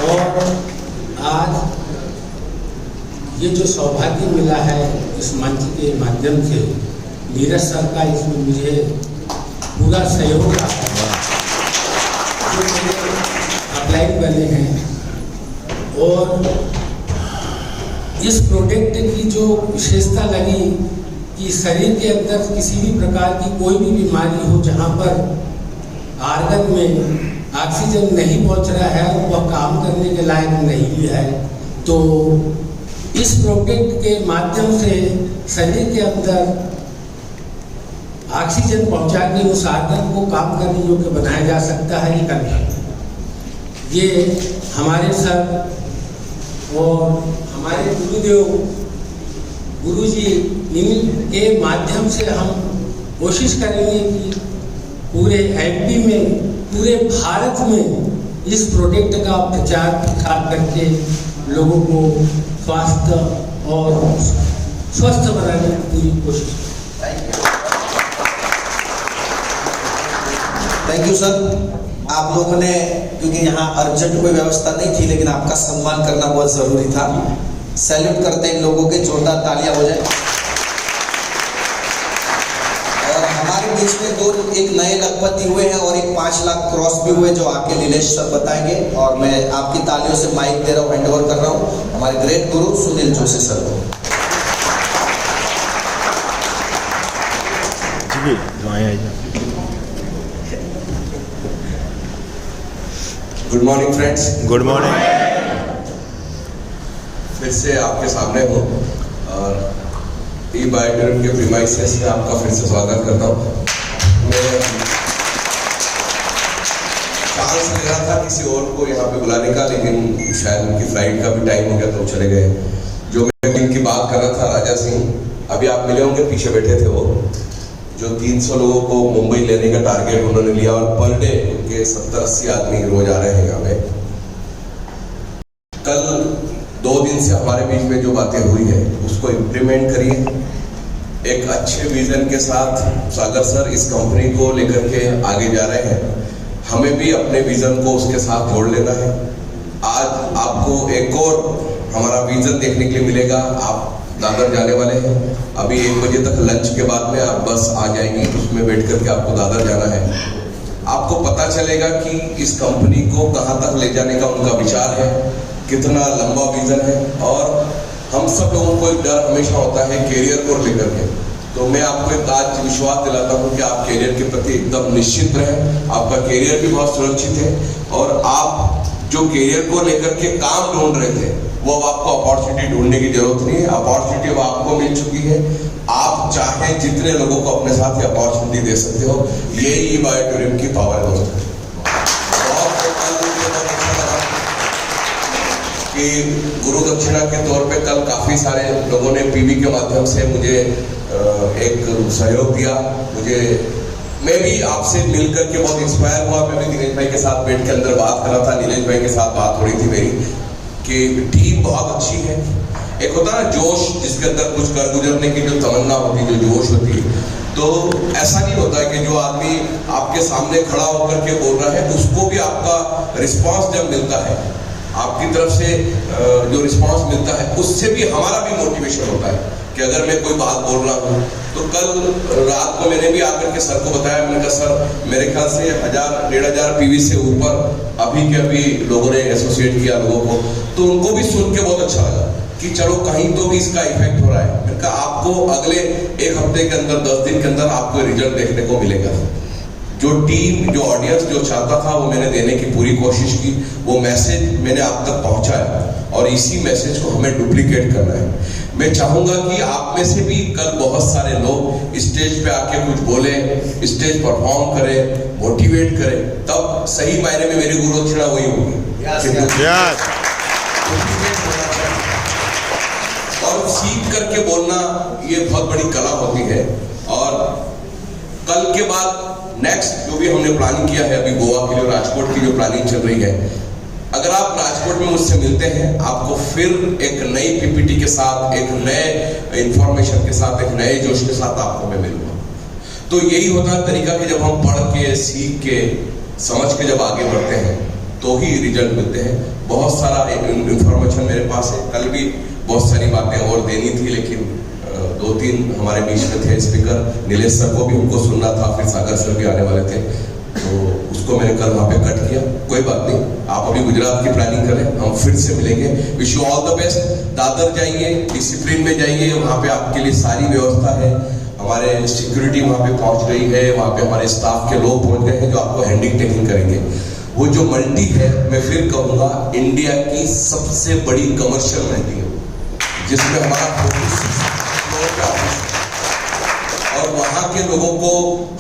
और आज ये जो सौभाग्य मिला है इस मंच के माध्यम से, नीरज सर का इसमें मुझे पूरा सहयोग रहा है। जो मेरे अपलाइन बने हैं और इस प्रोडक्ट की जो विशेषता लगी कि शरीर के अंदर किसी भी प्रकार की कोई भी बीमारी हो जहाँ पर आर्गन में ऑक्सीजन नहीं पहुँच रहा है और वह काम करने के लायक नहीं है, तो इस प्रोडक्ट के माध्यम से शरीर के अंदर ऑक्सीजन पहुंचा के उस आर्गन को काम करने योग्य बनाया जा सकता है। ये हमारे सर और हमारे गुरुजी इनके माध्यम से हम कोशिश करेंगे कि पूरे एमपी में, पूरे भारत में इस प्रोडक्ट का प्रचार प्रसार करके लोगों को स्वास्थ्य और स्वस्थ बनाने की पूरी कोशिश। Thank you sir. आप लोगों ने, क्योंकि यहाँ अर्जेंट कोई व्यवस्था नहीं थी, लेकिन आपका सम्मान करना बहुत जरूरी था। सैल्यूट करते हैं इन लोगों के, जोरदार तालियां हो जाए। और हमारे बीच में एक नए लखपति हुए हैं और एक 5 लाख क्रॉस भी हुए, जो आके नीलेश सर बताएंगे। और मैं आपकी तालियों से माइक दे रहा हूँ, हैंड ओवर कर रहा हूँ हमारे ग्रेट गुरु सुनील जोशी सर को। Good morning friends. Good morning. फिर से आपके सामने हूँ और ई-बायोटूरिज्म के प्रीमाइसेस में आपका फिर से स्वागत करता हूँ। मैं चांस ले रहा था किसी और को यहाँ पे बुलाने का, लेकिन शायद उनकी फ्लाइट का भी टाइम हो गया तो चले गए। जो मैं जिनकी बात कर रहा था, राजा सिंह, अभी आप मिले होंगे, पीछे बैठे थे वो, जो 300 लोगों को मुंबई लेने का टारगेट उन्होंने लिया और पर डे उनके 70-80 आदमी रोज आ रहे हैं यहाँ पे। कल 2 दिन से हमारे बीच में जो बातें हुई है उसको इम्प्लीमेंट करिए। एक अच्छे विजन के साथ सागर सर इस कंपनी को लेकर के आगे जा रहे हैं। हमें भी अपने विजन को उसके साथ जोड़ लेना है। आज आपको एक और हमारा विजन देखने के लिए मिलेगा। आप दादर जाने वाले हैं, अभी 1 बजे तक लंच के बाद में आप बस आ जाएंगी, उसमें बैठ करके आपको दादर जाना है। आपको पता चलेगा कि इस कंपनी को कहाँ तक ले जाने का उनका विचार है, कितना लंबा विजन है। और हम सब लोगों को एक डर हमेशा होता है कैरियर को लेकर के, तो मैं आपको एक आज विश्वास दिलाता हूँ कि आप कैरियर के प्रति एकदम निश्चित रहें। आपका कैरियर भी बहुत सुरक्षित है और आप जो कैरियर को लेकर के काम ढूंढ रहे थे वो अब आपको अपॉर्चुनिटी ढूंढने की जरूरत नहीं है। अपॉर्चुनिटी अब आपको मिल चुकी है। आप चाहे जितने लोगों को अपने साथ अपॉर्चुनिटी दे सकते हो। यही ई-बायोटूरिज्म की पावर है दोस्तों। कि गुरु दक्षिणा के तौर पे कल काफी सारे लोगों ने पीवी के माध्यम से मुझे एक सहयोग दिया। मैं भी आपसे मिल करके बहुत इंस्पायर हुआ। मैं भी दिनेश भाई के साथ बैठ के अंदर बात कर रहा था, नीलेश भाई के साथ बात हो रही थी मेरी, कि टीम बहुत अच्छी है। एक होता है ना जोश, जिसके अंदर कुछ कर गुजरने की जो तमन्ना होती है, जो जोश होती है, तो ऐसा नहीं होता है कि जो आदमी आपके सामने खड़ा होकर के बोल रहा है उसको भी आपका रिस्पांस जब मिलता है, आपकी तरफ से जो रिस्पांस मिलता है, उससे भी हमारा भी मोटिवेशन होता है कि अगर मैं कोई बात बोल रहा हूँ। तो कल रात को मैंने भी आकर के सर को बताया, मैंने कहा सर मेरे ख्याल से 1000-1500 पीवी से ऊपर अभी के अभी लोगों ने एसोसिएट किया लोगों को, तो उनको भी सुन के बहुत अच्छा लगा कि चलो कहीं तो भी इसका इफेक्ट हो रहा है। मैंने कहा आपको अगले 1 हफ्ते के अंदर, 10 दिन के अंदर आपको रिजल्ट देखने को मिलेगा। जो टीम, जो ऑडियंस जो चाहता था वो मैंने देने की पूरी कोशिश की, वो मैसेज मैंने आप तक पहुंचाया और इसी मैसेज को हमें डुप्लीकेट करना है। मैं चाहूंगा कि आप में से भी कल बहुत सारे लोग स्टेज पे आके कुछ बोले, स्टेज परफॉर्म करें, मोटिवेट करें, तब सही मायने में मेरी गुरु दक्षिणा वही होगी। और सीख करके बोलना ये बहुत बड़ी कला होती है। और कल के बाद नेक्स्ट जो भी हमने प्लानिंग किया है, अभी गोवा के लिए राजकोट की जो प्लानिंग चल रही है, अगर आप राजकोट में मुझसे मिलते हैं, आपको फिर एक नई पीपीटी के साथ, एक नए इंफॉर्मेशन के साथ, एक नए जोश के साथ आपको मैं मिलूंगा। तो यही होता है तरीका कि जब हम पढ़ के, सीख के, समझ के जब आगे बढ़ते हैं तो ही रिजल्ट मिलते हैं। बहुत सारा इंफॉर्मेशन मेरे पास है। कल भी बहुत सारी बातें और देनी थी, लेकिन 2-3 हमारे बीच में थे स्पीकर। नीलेश सर को भी हमको सुनना था, फिर सागर सर भी आने वाले थे, तो उसको मैंने कल वहाँ पे कट किया। कोई बात नहीं, आप अभी गुजरात की प्लानिंग करें, हम फिर से मिलेंगे। Wish you all the best. Dadar जाइए, डिसिप्लिन में जाइए, वहाँ पे आपके लिए सारी व्यवस्था है। हमारे सिक्योरिटी वहाँ पे पहुँच गई है, वहाँ पे हमारे स्टाफ के लोग पहुँच गए हैं जो आपको हैंडिंग टेकिंग करेंगे। वो जो मंडी है, मैं फिर कहूँगा, इंडिया की सबसे बड़ी कमर्शियल मंडी है, जिसमें हमारा फोकस और वहाँ के लोगों को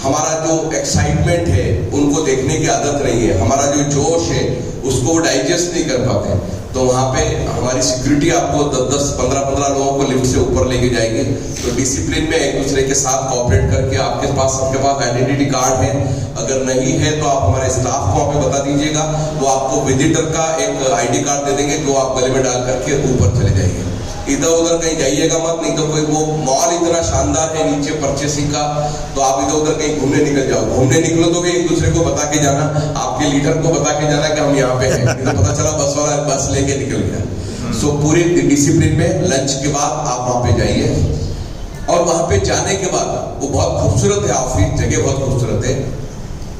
हमारा जो एक्साइटमेंट है उनको देखने की आदत नहीं है। हमारा जो जोश है उसको वो डाइजेस्ट नहीं कर पाते। तो वहाँ पे हमारी सिक्योरिटी आपको 10-10, 15-15 लोगों को लिफ्ट से ऊपर लेके जाएगी। तो डिसिप्लिन में एक दूसरे के साथ कोऑपरेट करके, आपके पास आइडेंटिटी कार्ड है, अगर नहीं है तो आप हमारे स्टाफ को वहाँ पे बता दीजिएगा, वो आपको विजिटर का एक आईडी कार्ड दे देंगे, जो आप गले में डाल करके ऊपर चले जाइए। इधर उधर कहीं जाइएगा मत, नहीं तो कोई वो मॉल इतना शानदार है नीचे परचेसिंग का, तो आप इधर उधर कहीं घूमने निकल जाओ। घूमने निकलो तो भी एक दूसरे को बता के जाना, आपके लीडर को बता के जाना कि हम यहाँ पे हैं, तो पता चला बस वाला बस लेके निकल गया। सो पूरे डिसिप्लिन में लंच के बाद आप वहाँ पे जाइए, और वहाँ पे जाने के बाद वो बहुत खूबसूरत है ऑफिस, जगह बहुत खूबसूरत है।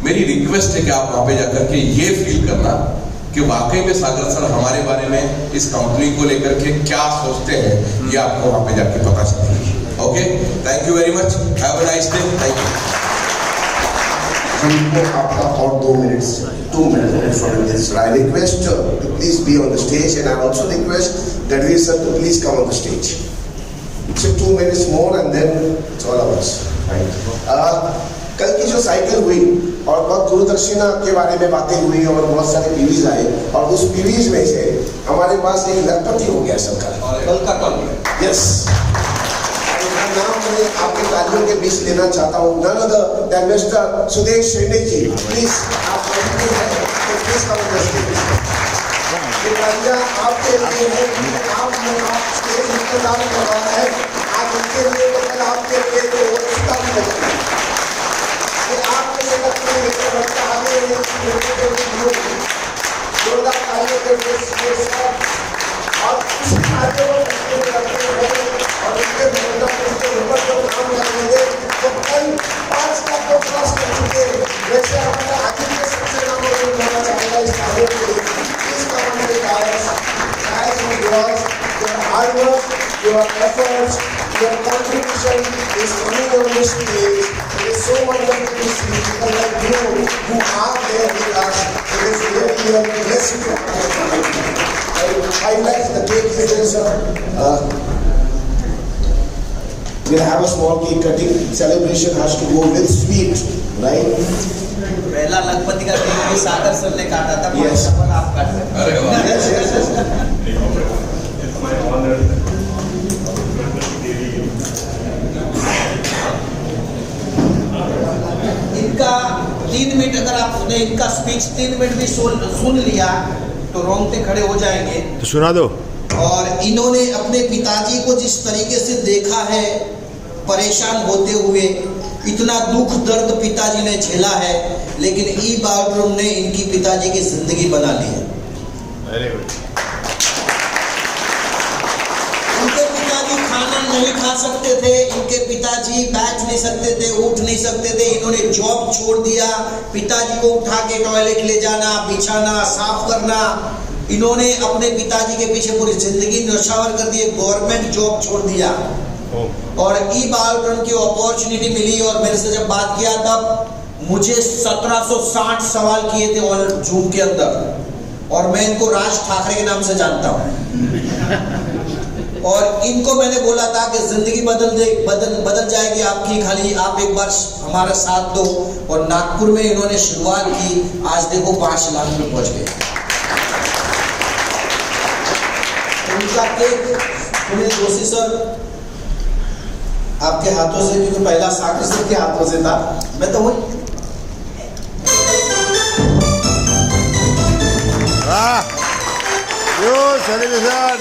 मेरी रिक्वेस्ट है कि आप वहाँ पे जाकर के ये फील करना कि वाकई में सागर सर हमारे बारे में, इस कंपनी को लेकर के क्या सोचते हैं, ये आपको वहां पे जाके पता चलेगा। Okay, thank you very much, have a nice day, thank you. हमको आपका और 2 minutes, 2 minutes from this. I request to please be on the stage, and I also request Gadri sir to please come on the stage. So 2 minutes more, and then it's all of us. Right? कल की जो cycle हुई और बहुत गुरुदक्षिणा के बारे में बातें हुई और बहुत सारे पीवीज आए, और उस पीवीज में से हमारे पास एक लखपति हो गया सबका कल का कल। यस, नाम मैं आपके तालियों के बीच लेना चाहता हूँ। None other than mister Sudesh Shende ji, please आप please come on the stage. ये तालियां आपके लिए है, आप स्टेज इंतजार कर रहा है, आप उनके लिए तो कल आपके लिए तो उसका भी बचेगा। आपके लिए लगते हैं कि बच्चा आगे जोरदार तालियों के और उस कार्य को करते हैं और उसके ऊपर जो काम करेंगे तो कल 5 लाख को क्रॉस कर चुके। वैसे हमारे आगे के सबसे नामों को लेना चाहेगा इस कार्य को, इस काम के कारण your hard work, your efforts, your contribution is coming on this stage. It is so wonderful to see people like you who are there with us. It is really a blessing to have. I like the cake is there, sir. We'll have a small cake cutting. Celebration has to go with sweet, right? पहला लखपति का cake भी सागर sir ने काटा था, Yes. पर आप काट सकते अरे वाह। Yes, yes, yes. It's my honor. इनका 3 मिनट, अगर आपने इनका स्पीच 3 मिनट भी सुन लिया तो रोंगटे खड़े हो जाएंगे। तो सुना दो। और इन्होंने अपने पिताजी को जिस तरीके से देखा है परेशान होते हुए, इतना दुख दर्द पिताजी ने झेला है, लेकिन ई बालरूम ने इनकी पिताजी की जिंदगी बना ली है। इनके पिताजी खाना नहीं खा सकते थे, इनके पिताजी बैठ नहीं सकते थे, उठ नहीं सकते थे, इन्होंने जॉब छोड़ दिया। पिताजी को उठा के टॉयलेट ले जाना, बिछाना, साफ करना, इन्होंने अपने पिताजी के पीछे पूरी जिंदगी न्यौछावर कर दी, गवर्नमेंट जॉब छोड़ दिया। और ई बालरन की अपॉर्चुनिटी मिली, और मेरे से जब बात किया तब मुझे 1760 सवाल किए थे और जूम के अंदर, और मैं इनको राज ठाकरे के नाम से जानता हूँ। और इनको मैंने बोला था कि जिंदगी बदल जाएगी आपकी, खाली आप एक बार हमारा साथ दो। और नागपुर में इन्होंने शुरुआत की, आज देखो 5 लाख में पहुंच गए। उनका केक सुनील जोशी सर आपके हाथों से, क्योंकि पहला सागर सर के हाथों से था, मैं तो वही सेलिब्रेशन।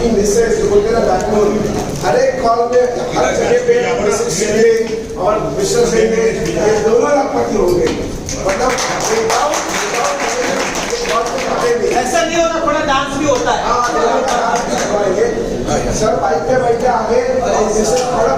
आपकी मिसेस जो बोलते ना बैकबोन, हर एक कॉल में हर जगह पे मिसेस शिंदे और मिस्टर शिंदे ये दोनों लाखपति हो गए। मतलब ऐसा नहीं होता, थोड़ा डांस भी होता है। सर बाइक पे बैठ के आगे और मिसेस थोड़ा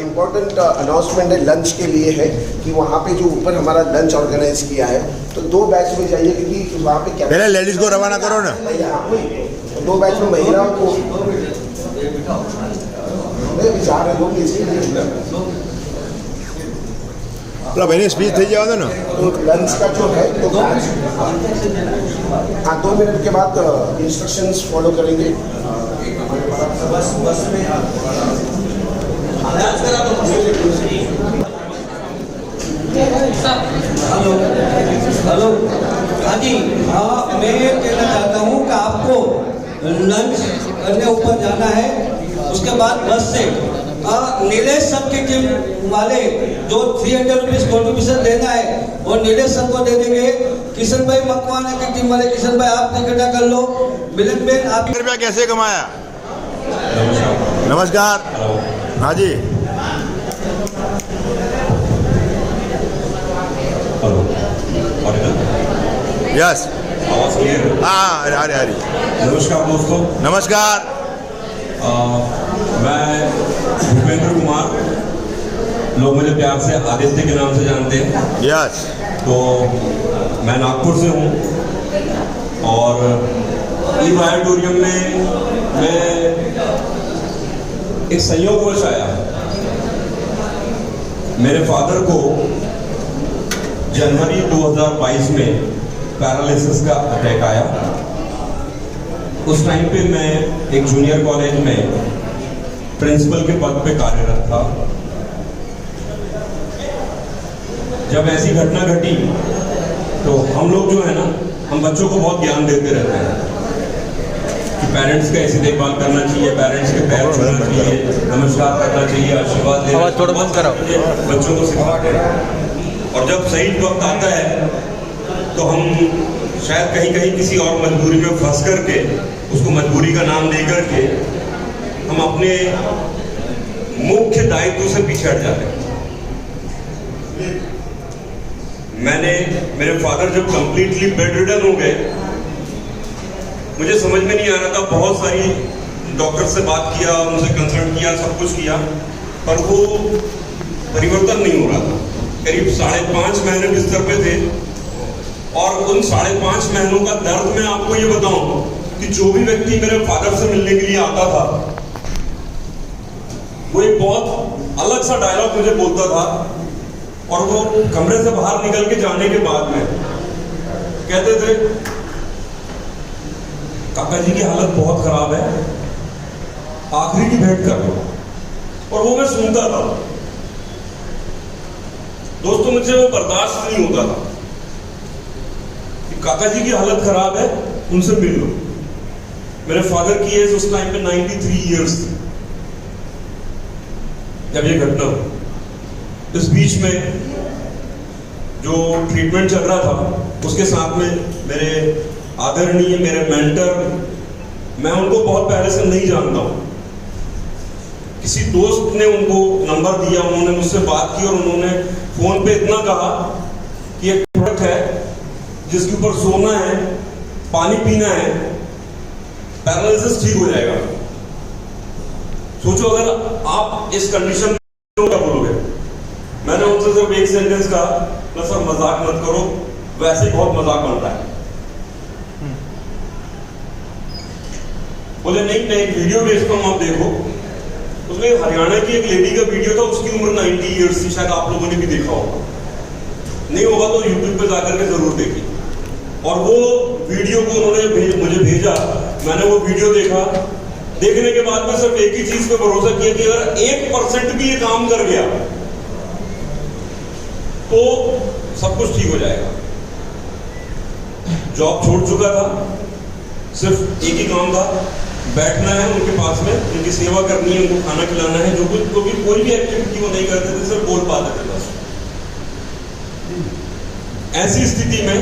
इम्पोर्टेंट अनाउंसमेंट है लंच के लिए है कि वहाँ पे जो ऊपर हमारा लंच ऑर्गेनाइज किया है तो 2 बैच में जाइए क्योंकि वहाँ पे क्या पहले लेडीज को रवाना करो ना। 2 बैच में महिलाओं को विचार है लोग પેલા ભાઈની સ્પીચ થઈ જવા દો ને। तो लंच का जो है तो हाँ 2 मिनट के बाद इंस्ट्रक्शंस फॉलो करेंगे। हेलो हेलो हाँ जी, हाँ मैं ये कहना चाहता हूँ कि आपको लंच करने ऊपर जाना है, उसके बाद बस से नीलेश सर की टीम वाले जो 300 रुपीज कॉन्ट्रीब्यूशन देना है वो नीलेश सर को दे देंगे। किशन भाई मकवाना की टीम वाले, किशन भाई आप इकट्ठा कर लो। मिलन बेन आप रुपया कैसे कमाया? नमस्कार। हाँ जी, यस, आवाज क्लियर? हाँ आ रही। नमस्कार दोस्तों, नमस्कार। मैं भूपेंद्र कुमार, लोग मुझे प्यार से आदित्य के नाम से जानते हैं। यस, तो मैं नागपुर से हूँ और ई ऑडिटोरियम में मैं एक संयोगवश आया। मेरे फादर को जनवरी 2022 में पैरालिसिस का अटैक आया। उस टाइम पे मैं एक जूनियर कॉलेज में प्रिंसिपल के पद पे कार्यरत था। जब ऐसी घटना घटी तो हम लोग जो है ना, हम बच्चों को बहुत ज्ञान देते रहते हैं कि पेरेंट्स का ऐसी देखभाल करना चाहिए, पेरेंट्स के पैर छूना चाहिए, नमस्कार करना चाहिए, आशीर्वाद देना चाहिए, बच्चों को सिखाते हैं। और जब सही वक्त आता है तो हम शायद कहीं कहीं किसी और मजबूरी में फंस करके, उसको मजबूरी का नाम दे करके हम अपने मुख्य दायित्व से पीछे हट जाते हैं। मेरे फादर जब कंप्लीटली बेड रिडन हो गए, मुझे समझ में नहीं आ रहा था। बहुत सारी डॉक्टर से बात किया, उनसे कंसल्ट किया, सब कुछ किया, पर वो परिवर्तन नहीं हो रहा था। करीब 5.5 महीने बिस्तर पे थे और उन 5.5 महीनों का दर्द मैं आपको ये बताऊं कि जो भी व्यक्ति मेरे फादर से मिलने के लिए आता था वो एक बहुत अलग सा डायलॉग मुझे बोलता था। और वो कमरे से बाहर निकल के जाने के बाद में कहते थे, काका जी की हालत बहुत खराब है, आखिरी की भेंट कर लो। और वो मैं सुनता था। दोस्तों, मुझे वो बर्दाश्त नहीं होता था कि काका जी की हालत खराब है, उनसे मिल लो। मेरे फादर की एज उस टाइम पे 93 इयर्स थी जब ये घटना हुई। इस बीच में जो ट्रीटमेंट चल रहा था उसके साथ में मेरे आदरणीय, मेरे मेंटर, मैं उनको बहुत पहले से नहीं जानता हूं। किसी दोस्त ने उनको नंबर दिया, उन्होंने मुझसे बात की और उन्होंने फोन पे इतना कहा कि एक प्रोडक्ट है जिसके ऊपर सोना है, पानी पीना है, पैरालिसिस ठीक हो जाएगा। सोचो अगर आप इस कंडीशन में क्या बोलोगे। मैंने उनसे सिर्फ एक सेंटेंस कहा, ना सर मजाक मत करो, वैसे ही बहुत मजाक बन रहा है। बोले नहीं, मैं एक वीडियो भेजता हूं, आप देखो। उसमें हरियाणा की एक लेडी का वीडियो था, उसकी उम्र 90 इयर्स थी, शायद आप लोगों ने भी देखा होगा। नहीं होगा तो यूट्यूब पे जाकर के जरूर देखिए। और वो वीडियो को उन्होंने मुझे भेजा, मैंने वो वीडियो देखा। देखने के बाद में सिर्फ एक ही चीज पे भरोसा किया कि अगर 1% भी ये काम कर गया तो सब कुछ ठीक हो जाएगा। जॉब छोड़ चुका था, सिर्फ एक ही काम था, बैठना है उनके पास में, उनकी सेवा करनी है, उनको खाना खिलाना है, जो कुछ क्योंकि कोई भी एक्टिविटी वो नहीं करते थे, सिर्फ बोल पाते थे बस। ऐसी स्थिति में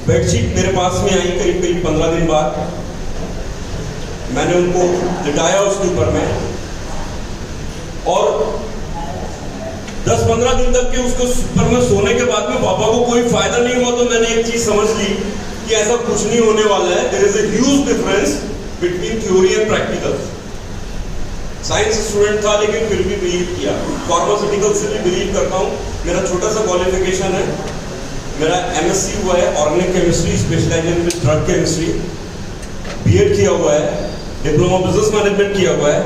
बेडशीट मेरे पास में आई करीब 15 दिन बाद। मैंने उनको लिटाया उसके ऊपर में, और 10-15 दिन तक के उसको ऊपर में सोने के बाद में पापा को कोई फायदा नहीं हुआ। तो मैंने एक चीज समझ ली कि ऐसा कुछ नहीं होने वाला है। There is a huge difference between theory and practical. Science student था लेकिन फिर भी बिलीव किया। फार्मास्यूटिकल से भी बिलीव करता हूँ। मेरा छोटा सा क्वालिफिकेशन है, मेरा MSc हुआ है organic chemistry, specialization with drug chemistry, B.Ed किया हुआ है, डिप्लोमा बिजनेस मैनेजमेंट किया हुआ है,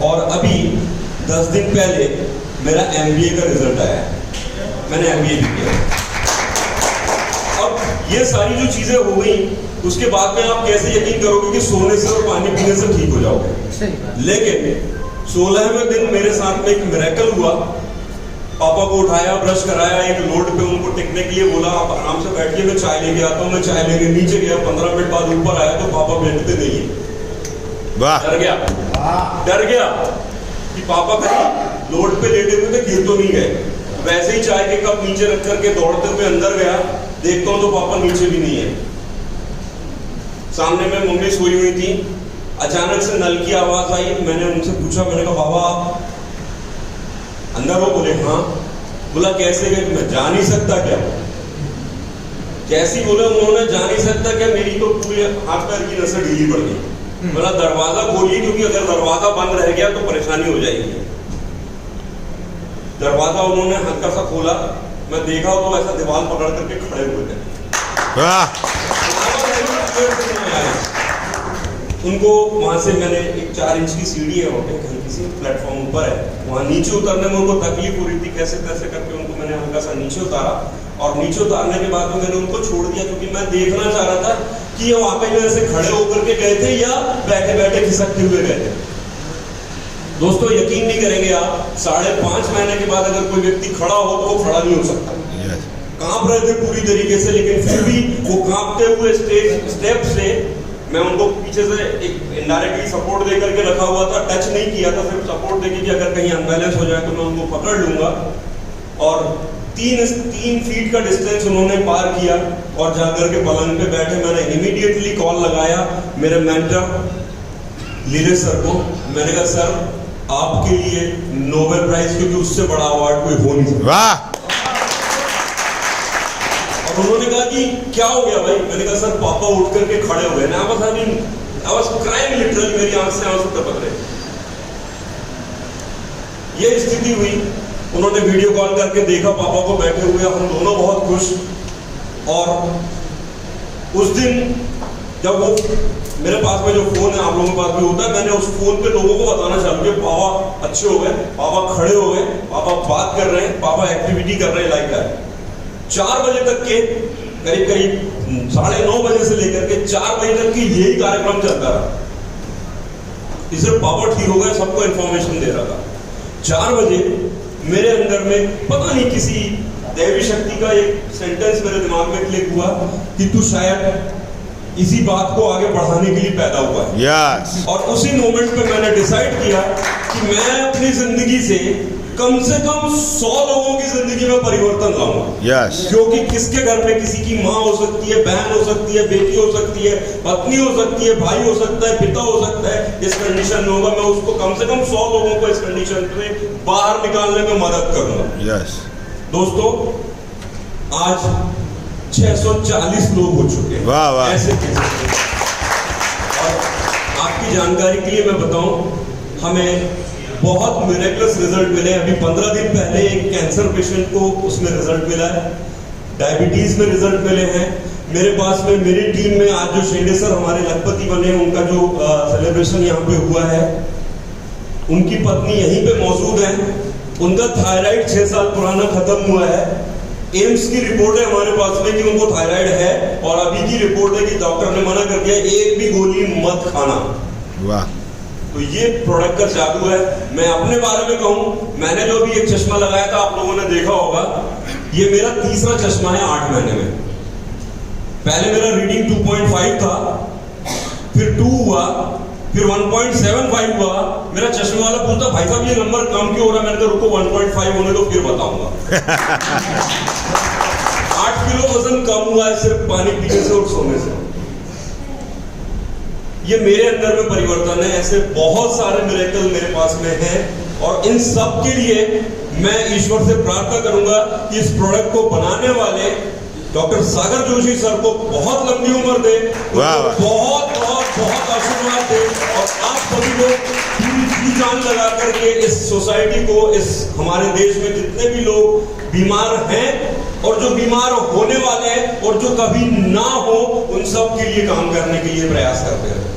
और अभी 10 दिन पहले मेरा MBA का रिजल्ट आया है। मैंने MBA भी किया। अब ये सारी जो चीजें हो गई, उसके बाद में आप कैसे यकीन करोगे कि सोने से और पानी पीने से ठीक हो जाओगे। लेकिन 16वें दिन मेरे साथ में एक मिरेकल हुआ। पापा को उठाया, ब्रश कराया, एक लोड पे उनको टिकने के लिए बोला, आप आराम से बैठिए, मैं चाय लेके आता हूँ। मैं चाय लेके नीचे गया, 15 मिनट बाद ऊपर आया तो पापा बेड पे नहीं है। डर गया कि पापा कहीं लोड पे लेटे हुए थे, गिर तो नहीं गए। वैसे ही चाय के कप नीचे रख करके दौड़ते हुए अंदर गया, देखता हूँ तो पापा नीचे भी नहीं है। सामने में मम्मी सोई हुई थी। अचानक से नल की आवाज आई। मैंने उनसे पूछा, मैंने कहा बाबा आप अंदर हो? बोले हाँ। बोला कैसे गए? मैं जा नहीं सकता क्या? कैसी? बोले उन्होंने जा नहीं सकता क्या? मेरी तो पूरे हाथ पैर की नसें ढीली पड़ गई। बोला दरवाजा खोलिए, क्योंकि अगर दरवाजा बंद रह गया तो परेशानी हो जाएगी। दरवाजा उन्होंने हल्का सा खोला, मैं देखा तो ऐसा दीवार पकड़ करके खड़े हुए थे। उनको वहां से मैंने एक 4 इंच की सीढ़ी है, वहाँ पे कहीं किसी प्लेटफॉर्म ऊपर है, वहां नीचे उतरने में उनको तकलीफ हो रही थी। कैसे कैसे करके उनको मैंने हल्का सा नीचे उतारा, और नीचे उतारने के बाद में मैंने उनको छोड़ दिया, क्योंकि मैं देखना चाह रहा था कि ये वहां पे ऐसे खड़े होकर के गए थे या बैठे बैठे खिसकते हुए गए थे। दोस्तों यकीन नहीं करेंगे आप, 5.5 महीने के बाद अगर कोई व्यक्ति खड़ा हो तो वो खड़ा नहीं हो सकता। कांप रहे थे पूरी तरीके से, लेकिन फिर भी वो कांपते हुए स्टेप से मैं उनको पीछे से एक इनडायरेक्टली सपोर्ट दे करके रखा हुआ था, टच नहीं किया था, सिर्फ सपोर्ट देके कि अगर कहीं अनबैलेंस हो जाए तो मैं उनको पकड़ लूंगा। और 3 फीट का डिस्टेंस उन्होंने पार किया और जाकर के पलंग पे बैठे। मैंने इमीडिएटली कॉल लगाया मेरे मेंटर लीले सर को। मैंने कहा सर आपके लिए नोबेल प्राइज, क्योंकि उससे बड़ा अवार्ड कोई हो नहीं सकता। और उन्होंने कहा कि क्या हो गया भाई? मैंने कहा सर पापा उठ करके खड़े हो गए ना। I was crying literally, मेरी आंख से आंसू टपक रहे। ये स्थिति हुई। उन्होंने वीडियो कॉल करके देखा पापा को बैठे हुए, हम दोनों बहुत खुश। और उस दिन जब वो मेरे पास में जो फोन है, आप लोगों के पास भी होता है, मैंने उस फोन पे लोगों को बताना चालू किया पापा अच्छे हो गए, पापा खड़े हो गए, पापा बात कर रहे हैं, पापा एक्टिविटी कर रहे हैं लाइक दैट। 4 बजे तक के करीब 9:30 बजे से लेकर के 4 बजे तक की यही कार्यक्रम चलता रहा। इससे पापा ठीक हो गए, सबको इंफॉर्मेशन दे रहा था। 4 बजे मेरे अंदर में पता नहीं किसी दैवी शक्ति का एक सेंटेंस मेरे दिमाग में क्लिक हुआ कि तू शायद इसी बात को आगे बढ़ाने के लिए पैदा हुआ है। Yes. और उसी मोमेंट पे मैंने डिसाइड किया कि मैं अपनी जिंदगी से कम 100 लोगों की जिंदगी में परिवर्तन लाऊंगा। Yes. क्योंकि किसके घर में किसी की माँ हो सकती है, बहन हो सकती है, बेटी हो सकती है, पत्नी हो सकती है, भाई हो सकता है, पिता हो सकता है। इस कंडीशन में होगा, मैं उसको कम से कम 100 लोगों को इस कंडीशन से बाहर निकालने में मदद करूंगा। Yes. दोस्तों आज 640 लोग हो चुके हैं। वाह वाह। ऐसे और आपकी जानकारी के लिए मैं बताऊं, हमें बहुत मिरेकलस रिजल्ट मिले। अभी 15 दिन पहले एक कैंसर पेशेंट को उसमें रिजल्ट मिला है, डायबिटीज में रिजल्ट मिले हैं। मेरे पास में मेरी टीम में आज जो शेंडे सर हमारे लखपति बने, उनका जो सेलिब्रेशन यहाँ पे हुआ है, उनकी पत्नी यहीं पे मौजूद है। उनका थायराइड 6 साल पुराना खत्म हुआ है। एम्स की रिपोर्ट है हमारे पास में कि उनको थायराइड है, और अभी की रिपोर्ट है कि डॉक्टर ने मना कर दिया एक भी गोली मत खाना। वाह। तो ये प्रोडक्ट का जादू है। मैं अपने बारे में कहूं, मैंने जो अभी एक चश्मा लगाया था आप लोगों ने देखा होगा, ये मेरा तीसरा चश्मा है 8 महीने में। पहले मेरा रीडिंग 2.5 था, फिर 2 हुआ, फिर 1.75 हुआ। मेरा चश्मे वाला पूछता भाई साहब ये नंबर कम क्यों हो रहा है? मैंने कहा रुको 1.5 होने दो फिर बताऊंगा। 8 किलो वजन कम हुआ है सिर्फ पानी पीने से और सोने से। ये मेरे अंदर में परिवर्तन है। ऐसे बहुत सारे मिरेकल मेरे पास में हैं, और इन सब के लिए मैं ईश्वर से प्रार्थना करूंगा कि इस प्रोडक्ट को बनाने वाले डॉक्टर सागर जोशी सर को बहुत लंबी उम्र दे, बहुत बहुत बहुत आशीर्वाद दे, और आप सभी लोग पूरी जान लगा करके इस सोसाइटी को, इस हमारे देश में जितने भी लोग बीमार हैं और जो बीमार होने वाले हैं और जो कभी ना हो, उन सब के लिए काम करने के लिए प्रयास करते हैं।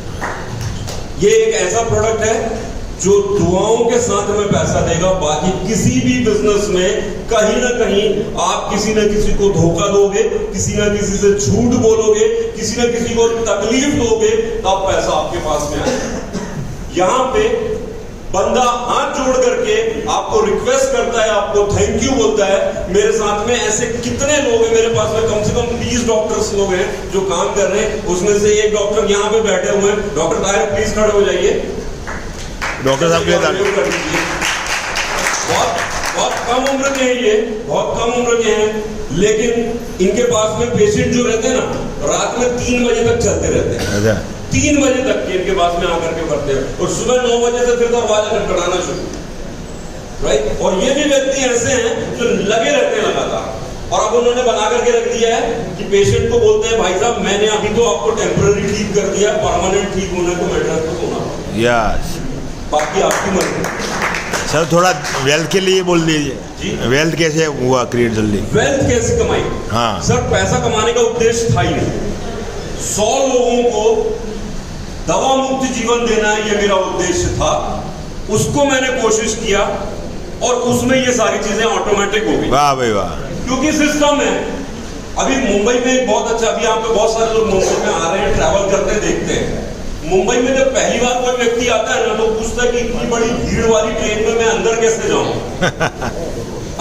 ये एक ऐसा प्रोडक्ट है जो दुआओं के साथ में पैसा देगा। बाकी किसी भी बिजनेस में कहीं ना कहीं आप किसी न किसी को धोखा दोगे, किसी न किसी से झूठ बोलोगे, किसी न किसी को तकलीफ दोगे, तब पैसा आपके पास में आएगा। यहाँ पे बंदा हाथ जोड़ करके आपको रिक्वेस्ट करता है, आपको थैंक यू बोलता है। मेरे साथ में ऐसे कितने लोग हैं, मेरे पास में कम से कम 20 डॉक्टर्स लोग हैं जो काम कर रहे हैं। उसमें से एक डॉक्टर यहाँ पे बैठे हुए हैं। डॉक्टर ताहिर प्लीज खड़े हो जाइए। डॉक्टर साहब के बहुत कम उम्र के हैं, ये बहुत कम उम्र के हैं, लेकिन इनके पास में पेशेंट जो रहते हैं ना, रात में 3 बजे तक चलते रहते हैं। 3 बजे तक के इनके पास में आकर के पढ़ते हैं, और सुबह 9 बजे से फिर दरवाजा खटखटाना शुरू। राइट। और ये भी व्यक्ति ऐसे हैं जो लगे रहते हैं लगातार, और अब उन्होंने बना करके रख दिया है कि पेशेंट को बोलते हैं भाई साहब मैंने अभी तो आपको टेम्पररी ठीक कर दिया, परमानेंट ठीक होने को मैट्रेस पे सोना। यस। बाकी आपकी मर्जी। सर थोड़ा वेल्थ के लिए बोल दीजिए, वेल्थ कैसे हुआ क्रिएट जल्दी? वेल्थ कैसे कमाई? हाँ सर, पैसा कमाने का उद्देश्य था ही नहीं। 100 लोगों को दवा मुक्त जीवन देना ये मेरा उद्देश्य था। उसको मैंने कोशिश किया, और उसमें ये सारी चीजें ऑटोमेटिक हो गई। वाह भाई वाह। क्योंकि सिस्टम है। अभी मुंबई में एक बहुत अच्छा, अभी यहाँ पे बहुत सारे लोग मुंबई में आ रहे हैं, ट्रैवल करते देखते हैं। मुंबई में जब पहली बार कोई व्यक्ति आता है ना, तो पूछता है कि इतनी बड़ी भीड़ वाली ट्रेन में मैं अंदर कैसे जाऊं?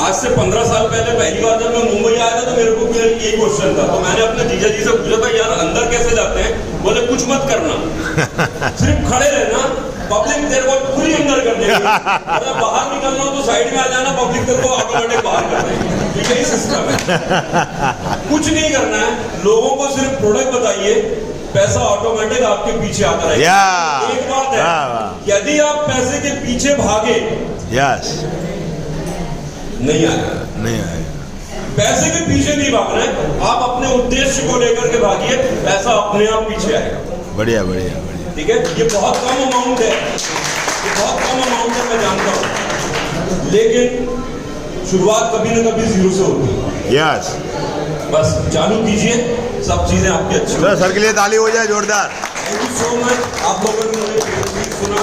आज से 15 साल पहले पहली बार जब मैं मुंबई आया था तो मेरे को यही क्वेश्चन था। तो मैंने अपने जीजा जी से पूछा था यार अंदर कैसे जाते हैं? बोले कुछ मत करना, सिर्फ खड़े रहना, पब्लिक तेरे को पूरी अंदर कर देगी। अगर बाहर निकलना हो तो साइड में आ जाना, पब्लिक तेरे को ऑटोमेटिक बाहर कर देगी। यही सिस्टम है। कुछ नहीं करना है, लोगों को सिर्फ प्रोडक्ट बताइए, पैसा ऑटोमेटिक आपके पीछे आता रहेगा। एक बात है, यदि आप पैसे के पीछे भागे, यस, नहीं आएगा, नहीं आएगा। पैसे के पीछे नहीं भागना है, आप अपने उद्देश्य को लेकर के भागिए, पैसा अपने आप पीछे आएगा। बढ़िया बढ़िया बढ़िया। ठीक है। ये बहुत कम अमाउंट है, ये बहुत कम अमाउंट है, मैं जानता हूँ, लेकिन शुरुआत कभी ना कभी 0 से होती है। यस। बस चालू कीजिए, सब चीजें आपकी अच्छी होंगी। सर के लिए ताली हो जाए जोरदार। Thank you so much. आप लोगों ने मुझे सुना,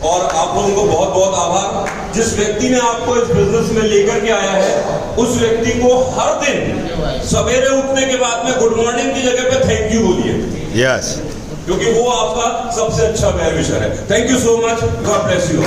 और आप लोगों को बहुत बहुत आभार। जिस व्यक्ति ने आपको इस बिजनेस में लेकर के आया है, उस व्यक्ति को हर दिन सवेरे उठने के बाद में गुड मॉर्निंग की जगह पे थैंक यू बोलिए। यस। क्योंकि वो आपका सबसे अच्छा वेल विशर है। Thank you so much. God bless you.